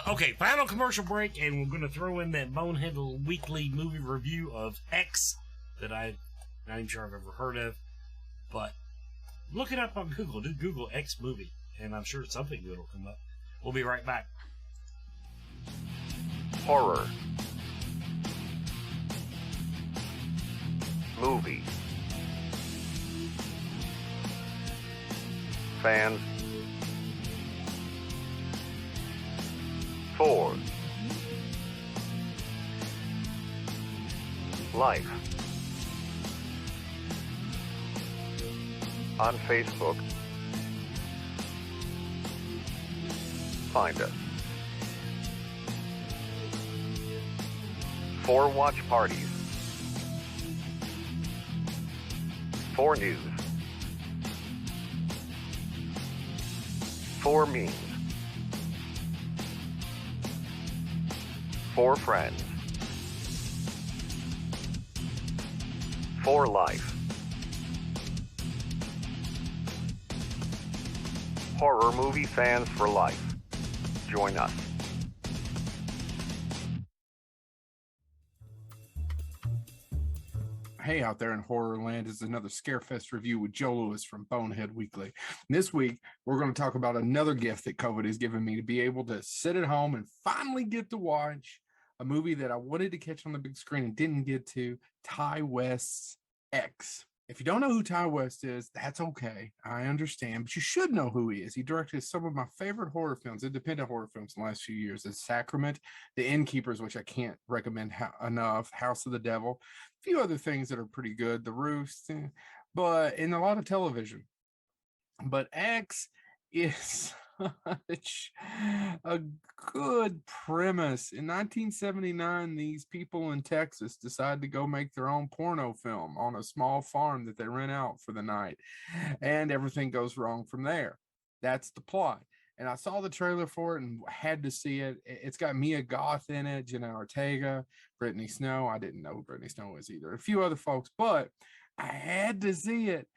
okay, final commercial break, and we're going to throw in that bonehead weekly movie review of X that I'm not even sure I've ever heard of, but look it up on Google. Do Google X movie, and I'm sure something good will come up. We'll be right back. Horror. Movie. Fans. For. Life. On Facebook. Find us. For watch parties. For news. For memes. For friends. For life. Horror movie fans for life. Join us. Hey, out there in horror land is another Scarefest review with Joe Lewis from Bonehead Weekly. And this week, we're going to talk about another gift that COVID has given me to be able to sit at home and finally get to watch a movie that I wanted to catch on the big screen and didn't get to, Ty West's X. If you don't know who Ty West is, that's okay. I understand, but you should know who he is. He directed some of my favorite horror films, independent horror films in the last few years. The Sacrament, The Innkeepers, which I can't recommend enough, House of the Devil, a few other things that are pretty good, The Roost, but in a lot of television. But X is such a good premise. In 1979, these people in Texas decide to go make their own porno film on a small farm that they rent out for the night, and everything goes wrong from there. That's the plot. And I saw the trailer for it and had to see it. It's got Mia Goth in it, Jenna Ortega, Brittany Snow. I didn't know who Brittany Snow was either. A few other folks, but I had to see it.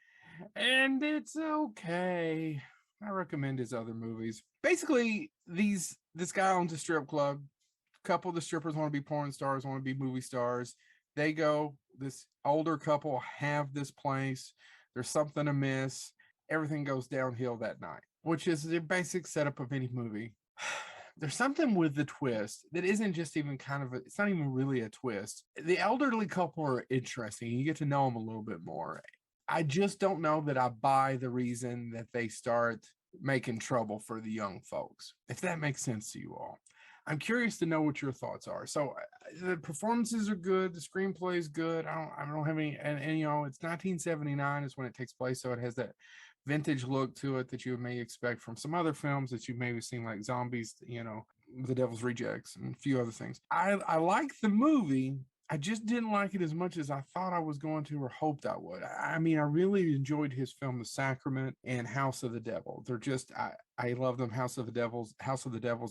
And it's okay. I recommend his other movies. Basically, this guy owns a strip club. A couple of the strippers want to be porn stars, want to be movie stars. They go, this older couple have this place. There's something amiss. Everything goes downhill that night, which is the basic setup of any movie. There's something with the twist that isn't just even it's not even really a twist. The elderly couple are interesting. You get to know them a little bit more. I just don't know that I buy the reason that they start making trouble for the young folks, if that makes sense to you all. I'm curious to know what your thoughts are. So the performances are good. The screenplay is good. I don't have any, and it's 1979 is when it takes place. So it has that vintage look to it that you may expect from some other films that you've maybe seen, like Zombies, The Devil's Rejects, and a few other things. I like the movie. I just didn't like it as much as I thought I was going to or hoped I would. I mean, I really enjoyed his film The Sacrament and House of the Devil. They're just I love them. House of the Devil's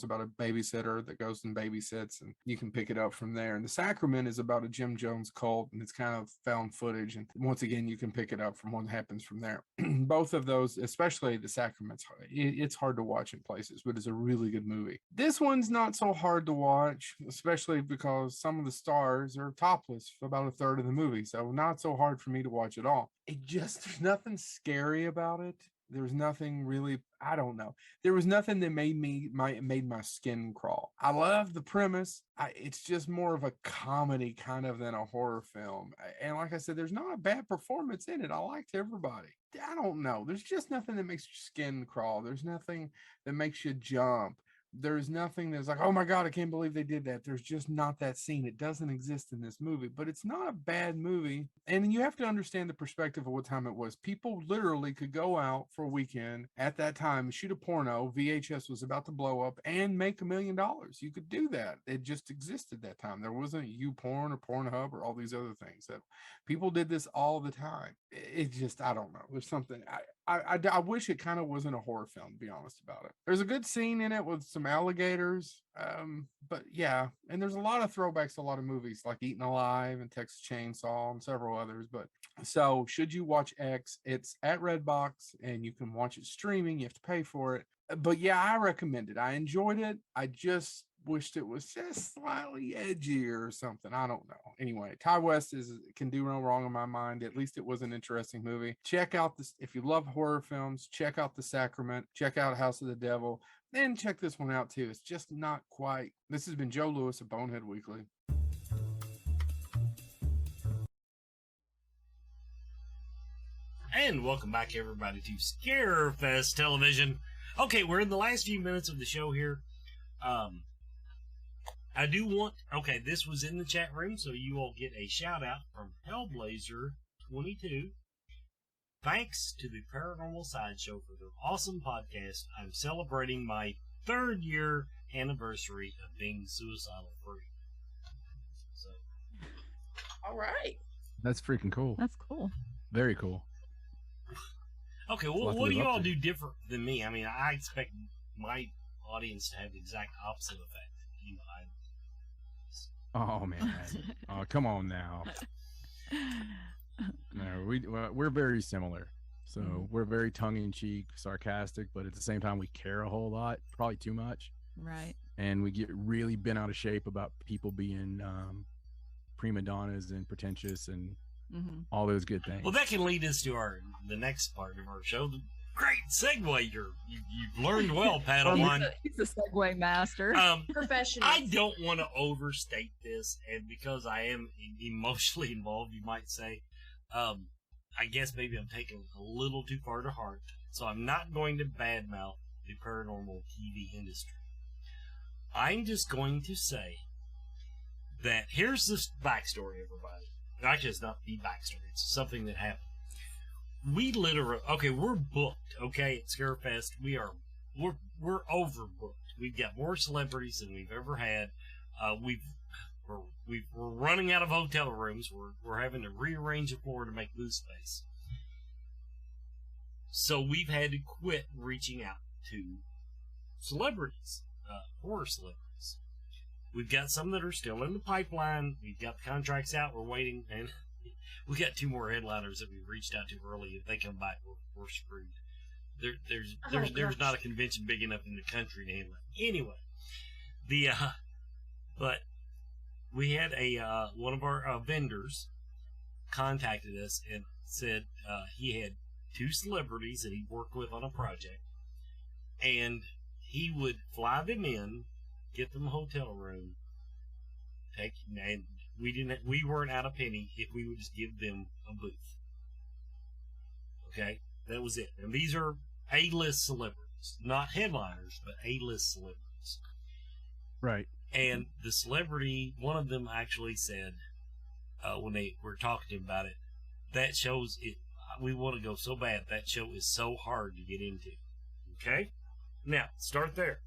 about a babysitter that goes and babysits, and you can pick it up from there. And The Sacrament is about a Jim Jones cult, and it's kind of found footage. And once again, you can pick it up from what happens from there. Both of those, especially The Sacrament's, it's hard to watch in places, but it's a really good movie. This one's not so hard to watch, especially because some of the stars are topless for about a third of the movie, so not so hard for me to watch at all. There's nothing scary about it. There's nothing really, I don't know. There was nothing that made my skin crawl. I love the premise. It's just more of a comedy kind of than a horror film. And like I said, there's not a bad performance in it. I liked everybody. I don't know. There's just nothing that makes your skin crawl. There's nothing that makes you jump. There's nothing that's like, oh my God, I can't believe they did that. There's just not that scene. It doesn't exist in this movie, but it's not a bad movie. And you have to understand the perspective of what time it was. People literally could go out for a weekend at that time, shoot a porno. VHS was about to blow up and make $1 million. You could do that. It just existed that time. There wasn't YouPorn or Pornhub or all these other things. That people did this all the time. It just, I don't know. There's something, I wish it kind of wasn't a horror film, to be honest about it. There's a good scene in it with some alligators, but yeah, and there's a lot of throwbacks to a lot of movies like Eaten Alive and Texas Chainsaw and several others. But so should you watch X? It's at Redbox and you can watch it streaming. You have to pay for it, but yeah, I recommend it. I enjoyed it. I just wished it was just slightly edgier or something. I don't know. Anyway, Ty West can do no wrong in my mind. At least it was an interesting movie. Check out this if you love horror films. Check out The Sacrament. Check out House of the Devil. Then check this one out too. It's just not quite. This has been Joe Lewis of Bonehead Weekly. And welcome back, everybody, to Scarefest Television. Okay, we're in the last few minutes of the show here. I do want, okay, this was in the chat room, so you all get a shout out from Hellblazer22. Thanks to the Paranormal Sideshow for their awesome podcast. I'm celebrating my 3rd year anniversary of being suicidal free. So, all right. That's freaking cool. That's cool. Very cool. Okay, well, what do you all do different than me? I mean, I expect my audience to have the exact opposite effect. You know, Oh man! Oh, come on now. No, we're very similar. So we're very tongue-in-cheek, sarcastic, but at the same time we care a whole lot, probably too much. Right. And we get really bent out of shape about people being prima donnas and pretentious and all those good things. Well, that can lead us to the next part of our show. Great segue. You've learned well, Padawan. He's a segue master. Professional. I don't want to overstate this, and because I am emotionally involved, you might say, I guess maybe I'm taking it a little too far to heart. So I'm not going to badmouth the paranormal TV industry. I'm just going to say that here's this backstory, everybody. Not just not the backstory. It's something that happened. We literally, okay, we're booked, okay, at Scarefest. We're overbooked. We've got more celebrities than we've ever had. We're running out of hotel rooms. We're having to rearrange the floor to make booth space. So we've had to quit reaching out to celebrities, horror celebrities. We've got some that are still in the pipeline. We've got the contracts out. We're waiting, and we got 2 more headliners that we've reached out to early. If they come back, we're screwed. There's not a convention big enough in the country to handle it. Anyway, but we had one of our vendors contacted us and said he had 2 celebrities that he worked with on a project, and he would fly them in, get them a hotel room, and we weren't out a penny if we would just give them a booth. Okay, that was it. And these are A-list celebrities, not headliners, but A-list celebrities. Right. And the celebrity, one of them actually said, when they were talking to him about it, that shows it. We want to go so bad. That show is so hard to get into. Okay, now start there.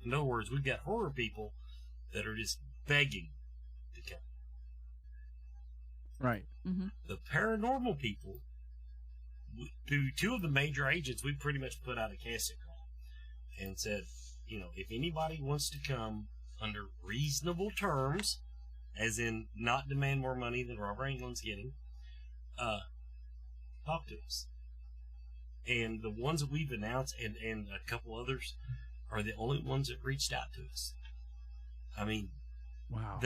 In other words, we've got horror people that are just begging to come. Right. Mm-hmm. The paranormal people, through two of the major agents, we pretty much put out a casket call and said, if anybody wants to come under reasonable terms, as in not demand more money than Robert England's getting, talk to us. And the ones that we've announced and a couple others are the only ones that reached out to us. I mean, wow.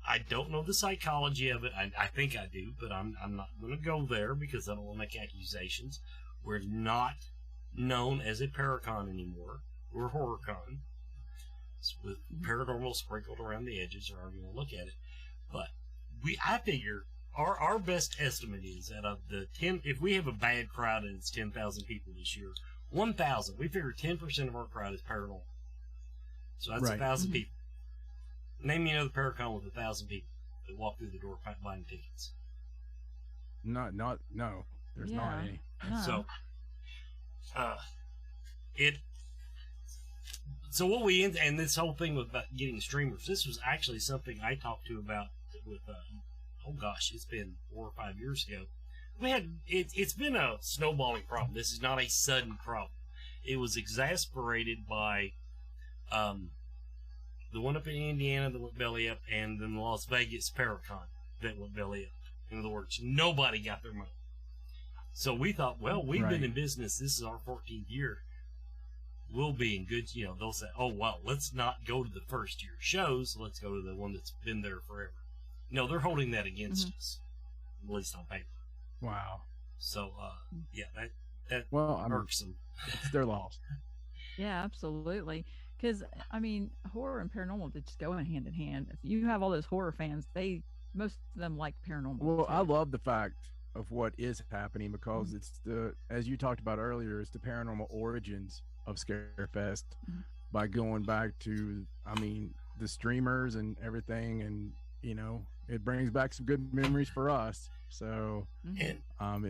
I don't know the psychology of it. I think I do, but I'm not going to go there because I don't want to make accusations. We're not known as a Paracon anymore. We're HorrorCon. It's with paranormal sprinkled around the edges, or however you want to look at it. But I figure our best estimate is that of the 10, if we have a bad crowd and it's 10,000 people this year, 1,000, we figure 10% of our crowd is paranormal. So that's 1,000 people. Name me another Paracon with 1,000 people that walk through the door buying tickets. No. There's not any. No. So, So what we end, and this whole thing about getting streamers, this was actually something I talked to about with, it's been 4 or 5 years ago. It's been a snowballing problem. This is not a sudden problem. It was exacerbated by, the one up in Indiana that went belly up, and then the Las Vegas Paracon that went belly up. In other words, nobody got their money. So we thought, well, we've been in business. This is our 14th year. We'll be in good, they'll say, oh, well, let's not go to the first year shows. Let's go to the one that's been there forever. No, they're holding that against us, at least on paper. Wow. So, that irks them. It's their loss. Yeah, absolutely. Because, horror and paranormal, they just go hand in hand. If you have all those horror fans, most of them like paranormal. Well, too. I love the fact of what is happening because it's as you talked about earlier, it's the paranormal origins of Scarefest by going back to, the streamers and everything. And, it brings back some good memories for us. So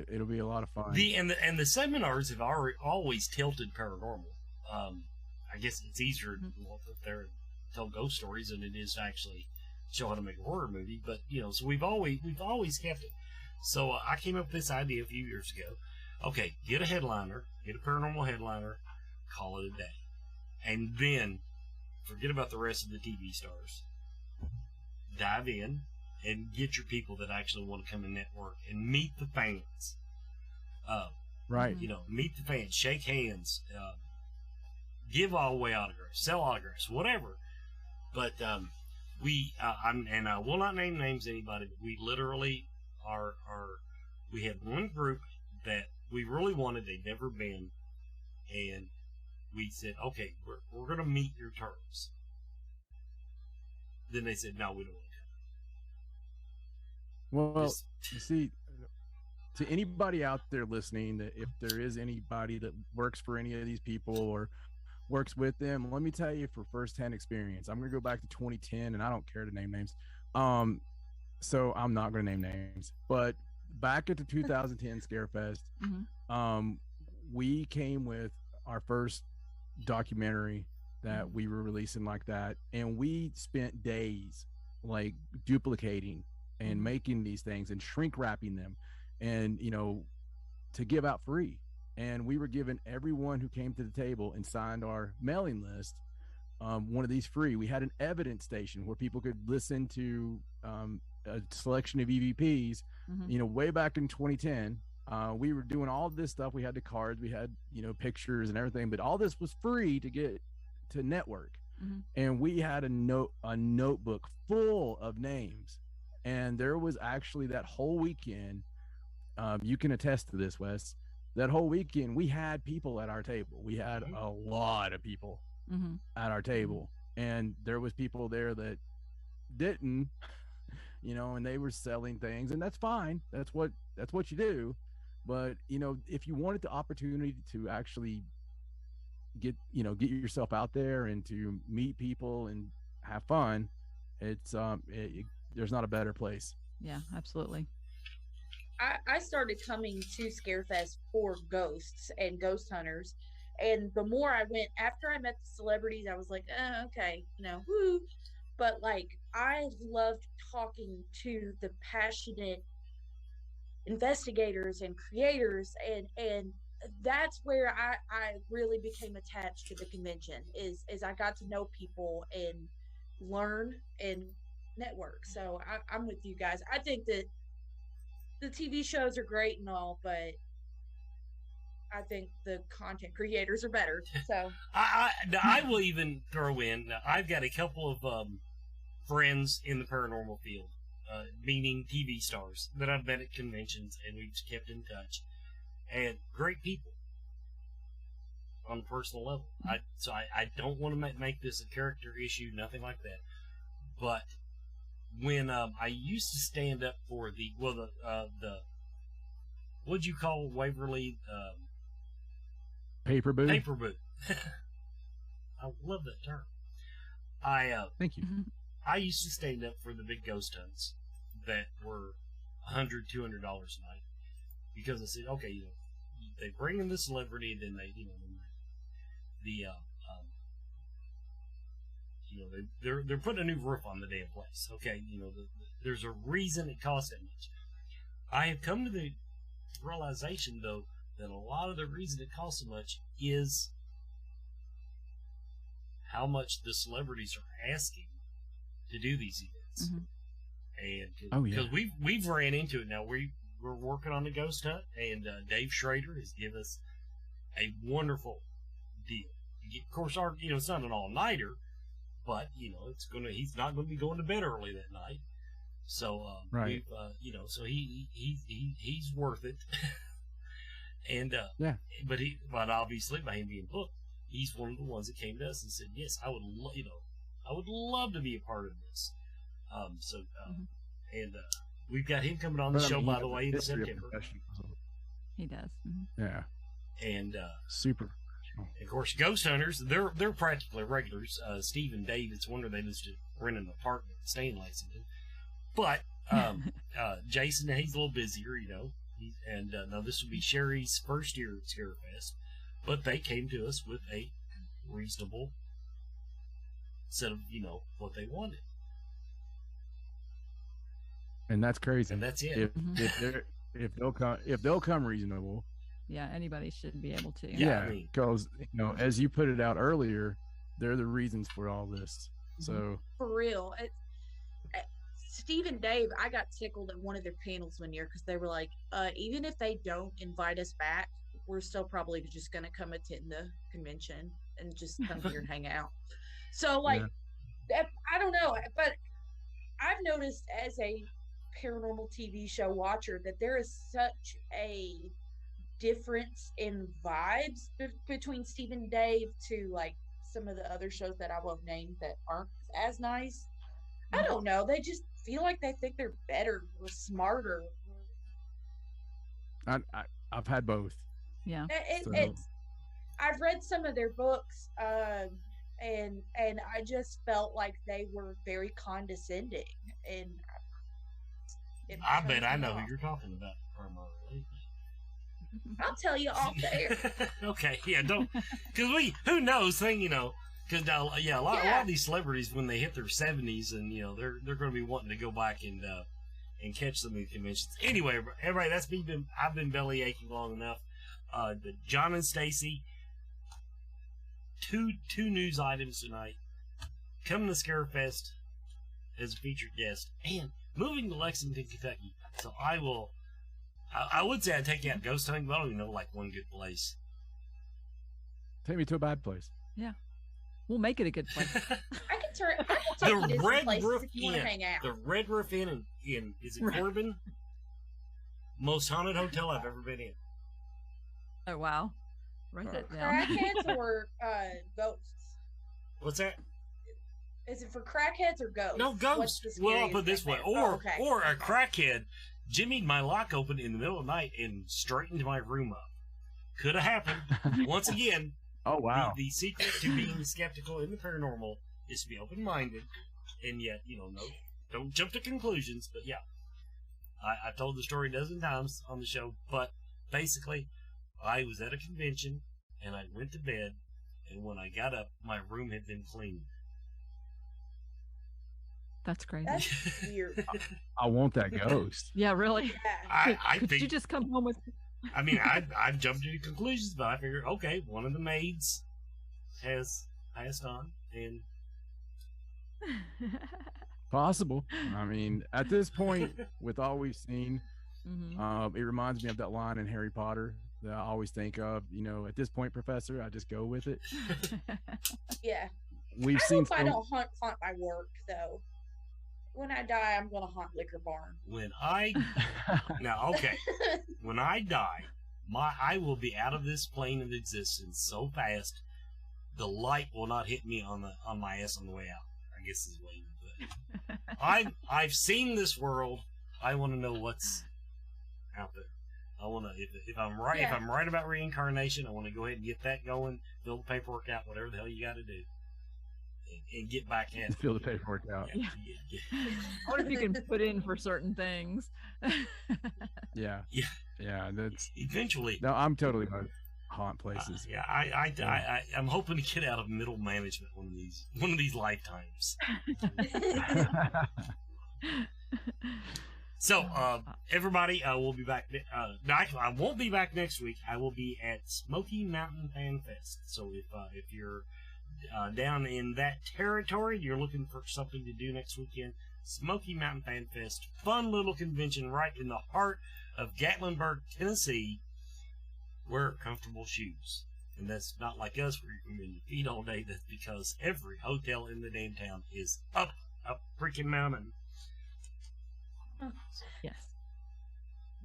it'll be a lot of fun. And the seminars have always tilted paranormal. I guess it's easier to go up there and tell ghost stories than it is to actually show how to make a horror movie. But so we've always kept it. So I came up with this idea a few years ago. Okay, get a headliner, get a paranormal headliner, call it a day, and then forget about the rest of the TV stars. Dive in and get your people that actually want to come and network and meet the fans. Right. Meet the fans, shake hands. Give all away autographs, sell autographs, whatever. But I will not name names to anybody, but we literally we had one group that we really wanted, they'd never been, and we said, okay, we're going to meet your terms. Then they said, no, we don't want to come. Well, you see, to anybody out there listening, that if there is anybody that works for any of these people or works with them, let me tell you for firsthand experience. I'm going to go back to 2010, and I don't care to name names. So I'm not going to name names. But back at the 2010 Scarefest, we came with our first documentary that we were releasing like that, and we spent days like duplicating and making these things and shrink wrapping them, and to give out free. And we were giving everyone who came to the table and signed our mailing list one of these free. We had an evidence station where people could listen to a selection of EVPs. Way back in 2010, we were doing all this stuff. We had the cards, we had pictures and everything, but all this was free to get to network. And we had a notebook full of names, and there was actually that whole weekend. You can attest to this, Wes. That whole weekend, we had people at our table. We had a lot of people at our table, and there was people there that didn't, and they were selling things, and that's fine. That's what you do. But if you wanted the opportunity to actually get yourself out there and to meet people and have fun, it's there's not a better place. Yeah, absolutely. I started coming to Scarefest for ghosts and ghost hunters. And the more I went, after I met the celebrities, I was like, okay, woo. but like I loved talking to the passionate investigators and creators, and that's where I really became attached to the convention is I got to know people and learn and network. So I'm with you guys. I think that the TV shows are great and all, but I think the content creators are better. So I will even throw in, I've got a couple of friends in the paranormal field, meaning TV stars that I've met at conventions, and we've kept in touch, and great people on a personal level. So I don't want to make this a character issue, nothing like that. But when I used to stand up for the what'd you call Waverly? Paper booth. Paper booth. I love that term. Thank you. I used to stand up for the big ghost hunts that were $100, $200 a night, because I said, okay, they bring in the celebrity, then they, they're putting a new roof on the damn place. Okay, there's a reason it costs that much. I have come to the realization, though, that a lot of the reason it costs so much is how much the celebrities are asking to do these events. And because we've ran into it now. We're working on the ghost hunt, and Dave Schrader has given us a wonderful deal. Of course, it's not an all-nighter, but he's not going to be going to bed early that night. So right. So he's worth it. And but obviously by him being booked, he's one of the ones that came to us and said, yes, I would love to be a part of this. And we've got him coming on the show, by the way, in September. He does. Yeah. And super. Of course, ghost hunters, they're practically regulars. Steve and Dave, it's wonder they used to rent an apartment and stay in Lexington. But Jason, he's a little busier, And now this will be Sherry's first year at Scarefest, but they came to us with a reasonable set of, what they wanted. And that's crazy. And that's it. If they'll come reasonable. Yeah, anybody should be able to. Yeah, because as you put it out earlier, they're the reasons for all this. So for real, Steve and Dave, I got tickled at one of their panels one year because they were like, even if they don't invite us back, we're still probably just going to come attend the convention and just come here and hang out. So, I don't know, but I've noticed as a paranormal TV show watcher that there is such a difference in vibes between Steve and Dave to like some of the other shows that I won't name that aren't as nice. I don't know. They just feel like they think they're better or smarter. I've had both. Yeah. I've read some of their books, and I just felt like they were very condescending. And I bet I know who you're talking about, primarily. I'll tell you off the air. Okay, yeah, don't, because who knows, because a lot of these celebrities, when they hit their 70s, and they're going to be wanting to go back and catch some of the conventions. Anyway, everybody, I've been belly aching long enough. John and Stacey, two news items tonight. Coming to Scarefest as a featured guest, and moving to Lexington, Kentucky. So I would say I'd take you out ghost hunting, but I don't even know one good place. Take me to a bad place. Yeah. We'll make it a good place. I can take you to some places if you want to hang out. The Red Roof Inn in is it Corbin? Most haunted hotel I've ever been in. Oh wow. Write that down. Crackheads or ghosts? What's that? Is it for crackheads or ghosts? No, ghosts. Well, I'll put it this way. Or a crackhead jimmied my lock open in the middle of the night and straightened my room up. Could have happened. Once again, oh wow. The secret to being skeptical in the paranormal is to be open-minded, and yet, don't jump to conclusions. But yeah, I've told the story a dozen times on the show, but basically, I was at a convention, and I went to bed, and when I got up, my room had been cleaned. That's crazy. That's weird. I want that ghost. Yeah, really. Yeah. I Could think you just come home with? I mean, I've jumped to conclusions, but I figured, okay, one of the maids has passed on, and Possible. I mean, at this point, with all we've seen, Mhm. it reminds me of that line in Harry Potter that I always think of. You know, at this point, Professor, I just go with it. Yeah. We've I seen hope I some. don't haunt my work though. When I die, I'm gonna haunt Liquor Barn. when I now, okay, when I die, I will be out of this plane of existence so fast, the light will not hit me on my ass on the way out. I guess is the way you put it. I've seen this world. I want to know what's out there. I want to, if I'm right, if Yeah. I'm right about reincarnation, I want to go ahead and get that going, fill the paperwork out, whatever the hell you got to do, and get back at it. Fill the paperwork out. Yeah. I wonder if you can put in for certain things. Yeah. Yeah. Yeah. That's Eventually. no. I'm totally going to haunt places. Yeah, I'm hoping to get out of middle management one of these lifetimes. So, everybody, we'll be back. I won't be back next week. I will be at Smoky Mountain Fan Fest. So if you're down in that territory, you're looking for something to do next weekend, Smoky Mountain Fan Fest, fun little convention right in the heart of Gatlinburg, Tennessee. Wear comfortable shoes. And that's not like us where you're in your feet all day. That's because every hotel in the damn town is up a freaking mountain. Yes.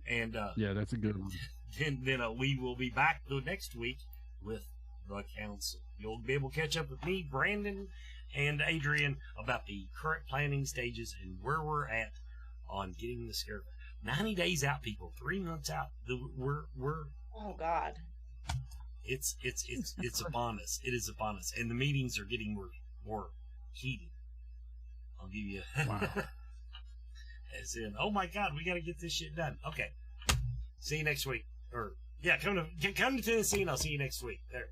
And Yeah, that's a good one. then we will be back the next week with the council. You'll be able to catch up with me, Brandon, and Adrian about the current planning stages and where we're at on getting the scare. 90 days out, people. 3 months out. We're Oh God. it's upon us. It is upon us, and the meetings are getting more heated. I'll give you. Wow. As in, oh my God, we got to get this shit done. Okay. See you next week. Or yeah, come to Tennessee, and I'll see you next week. There.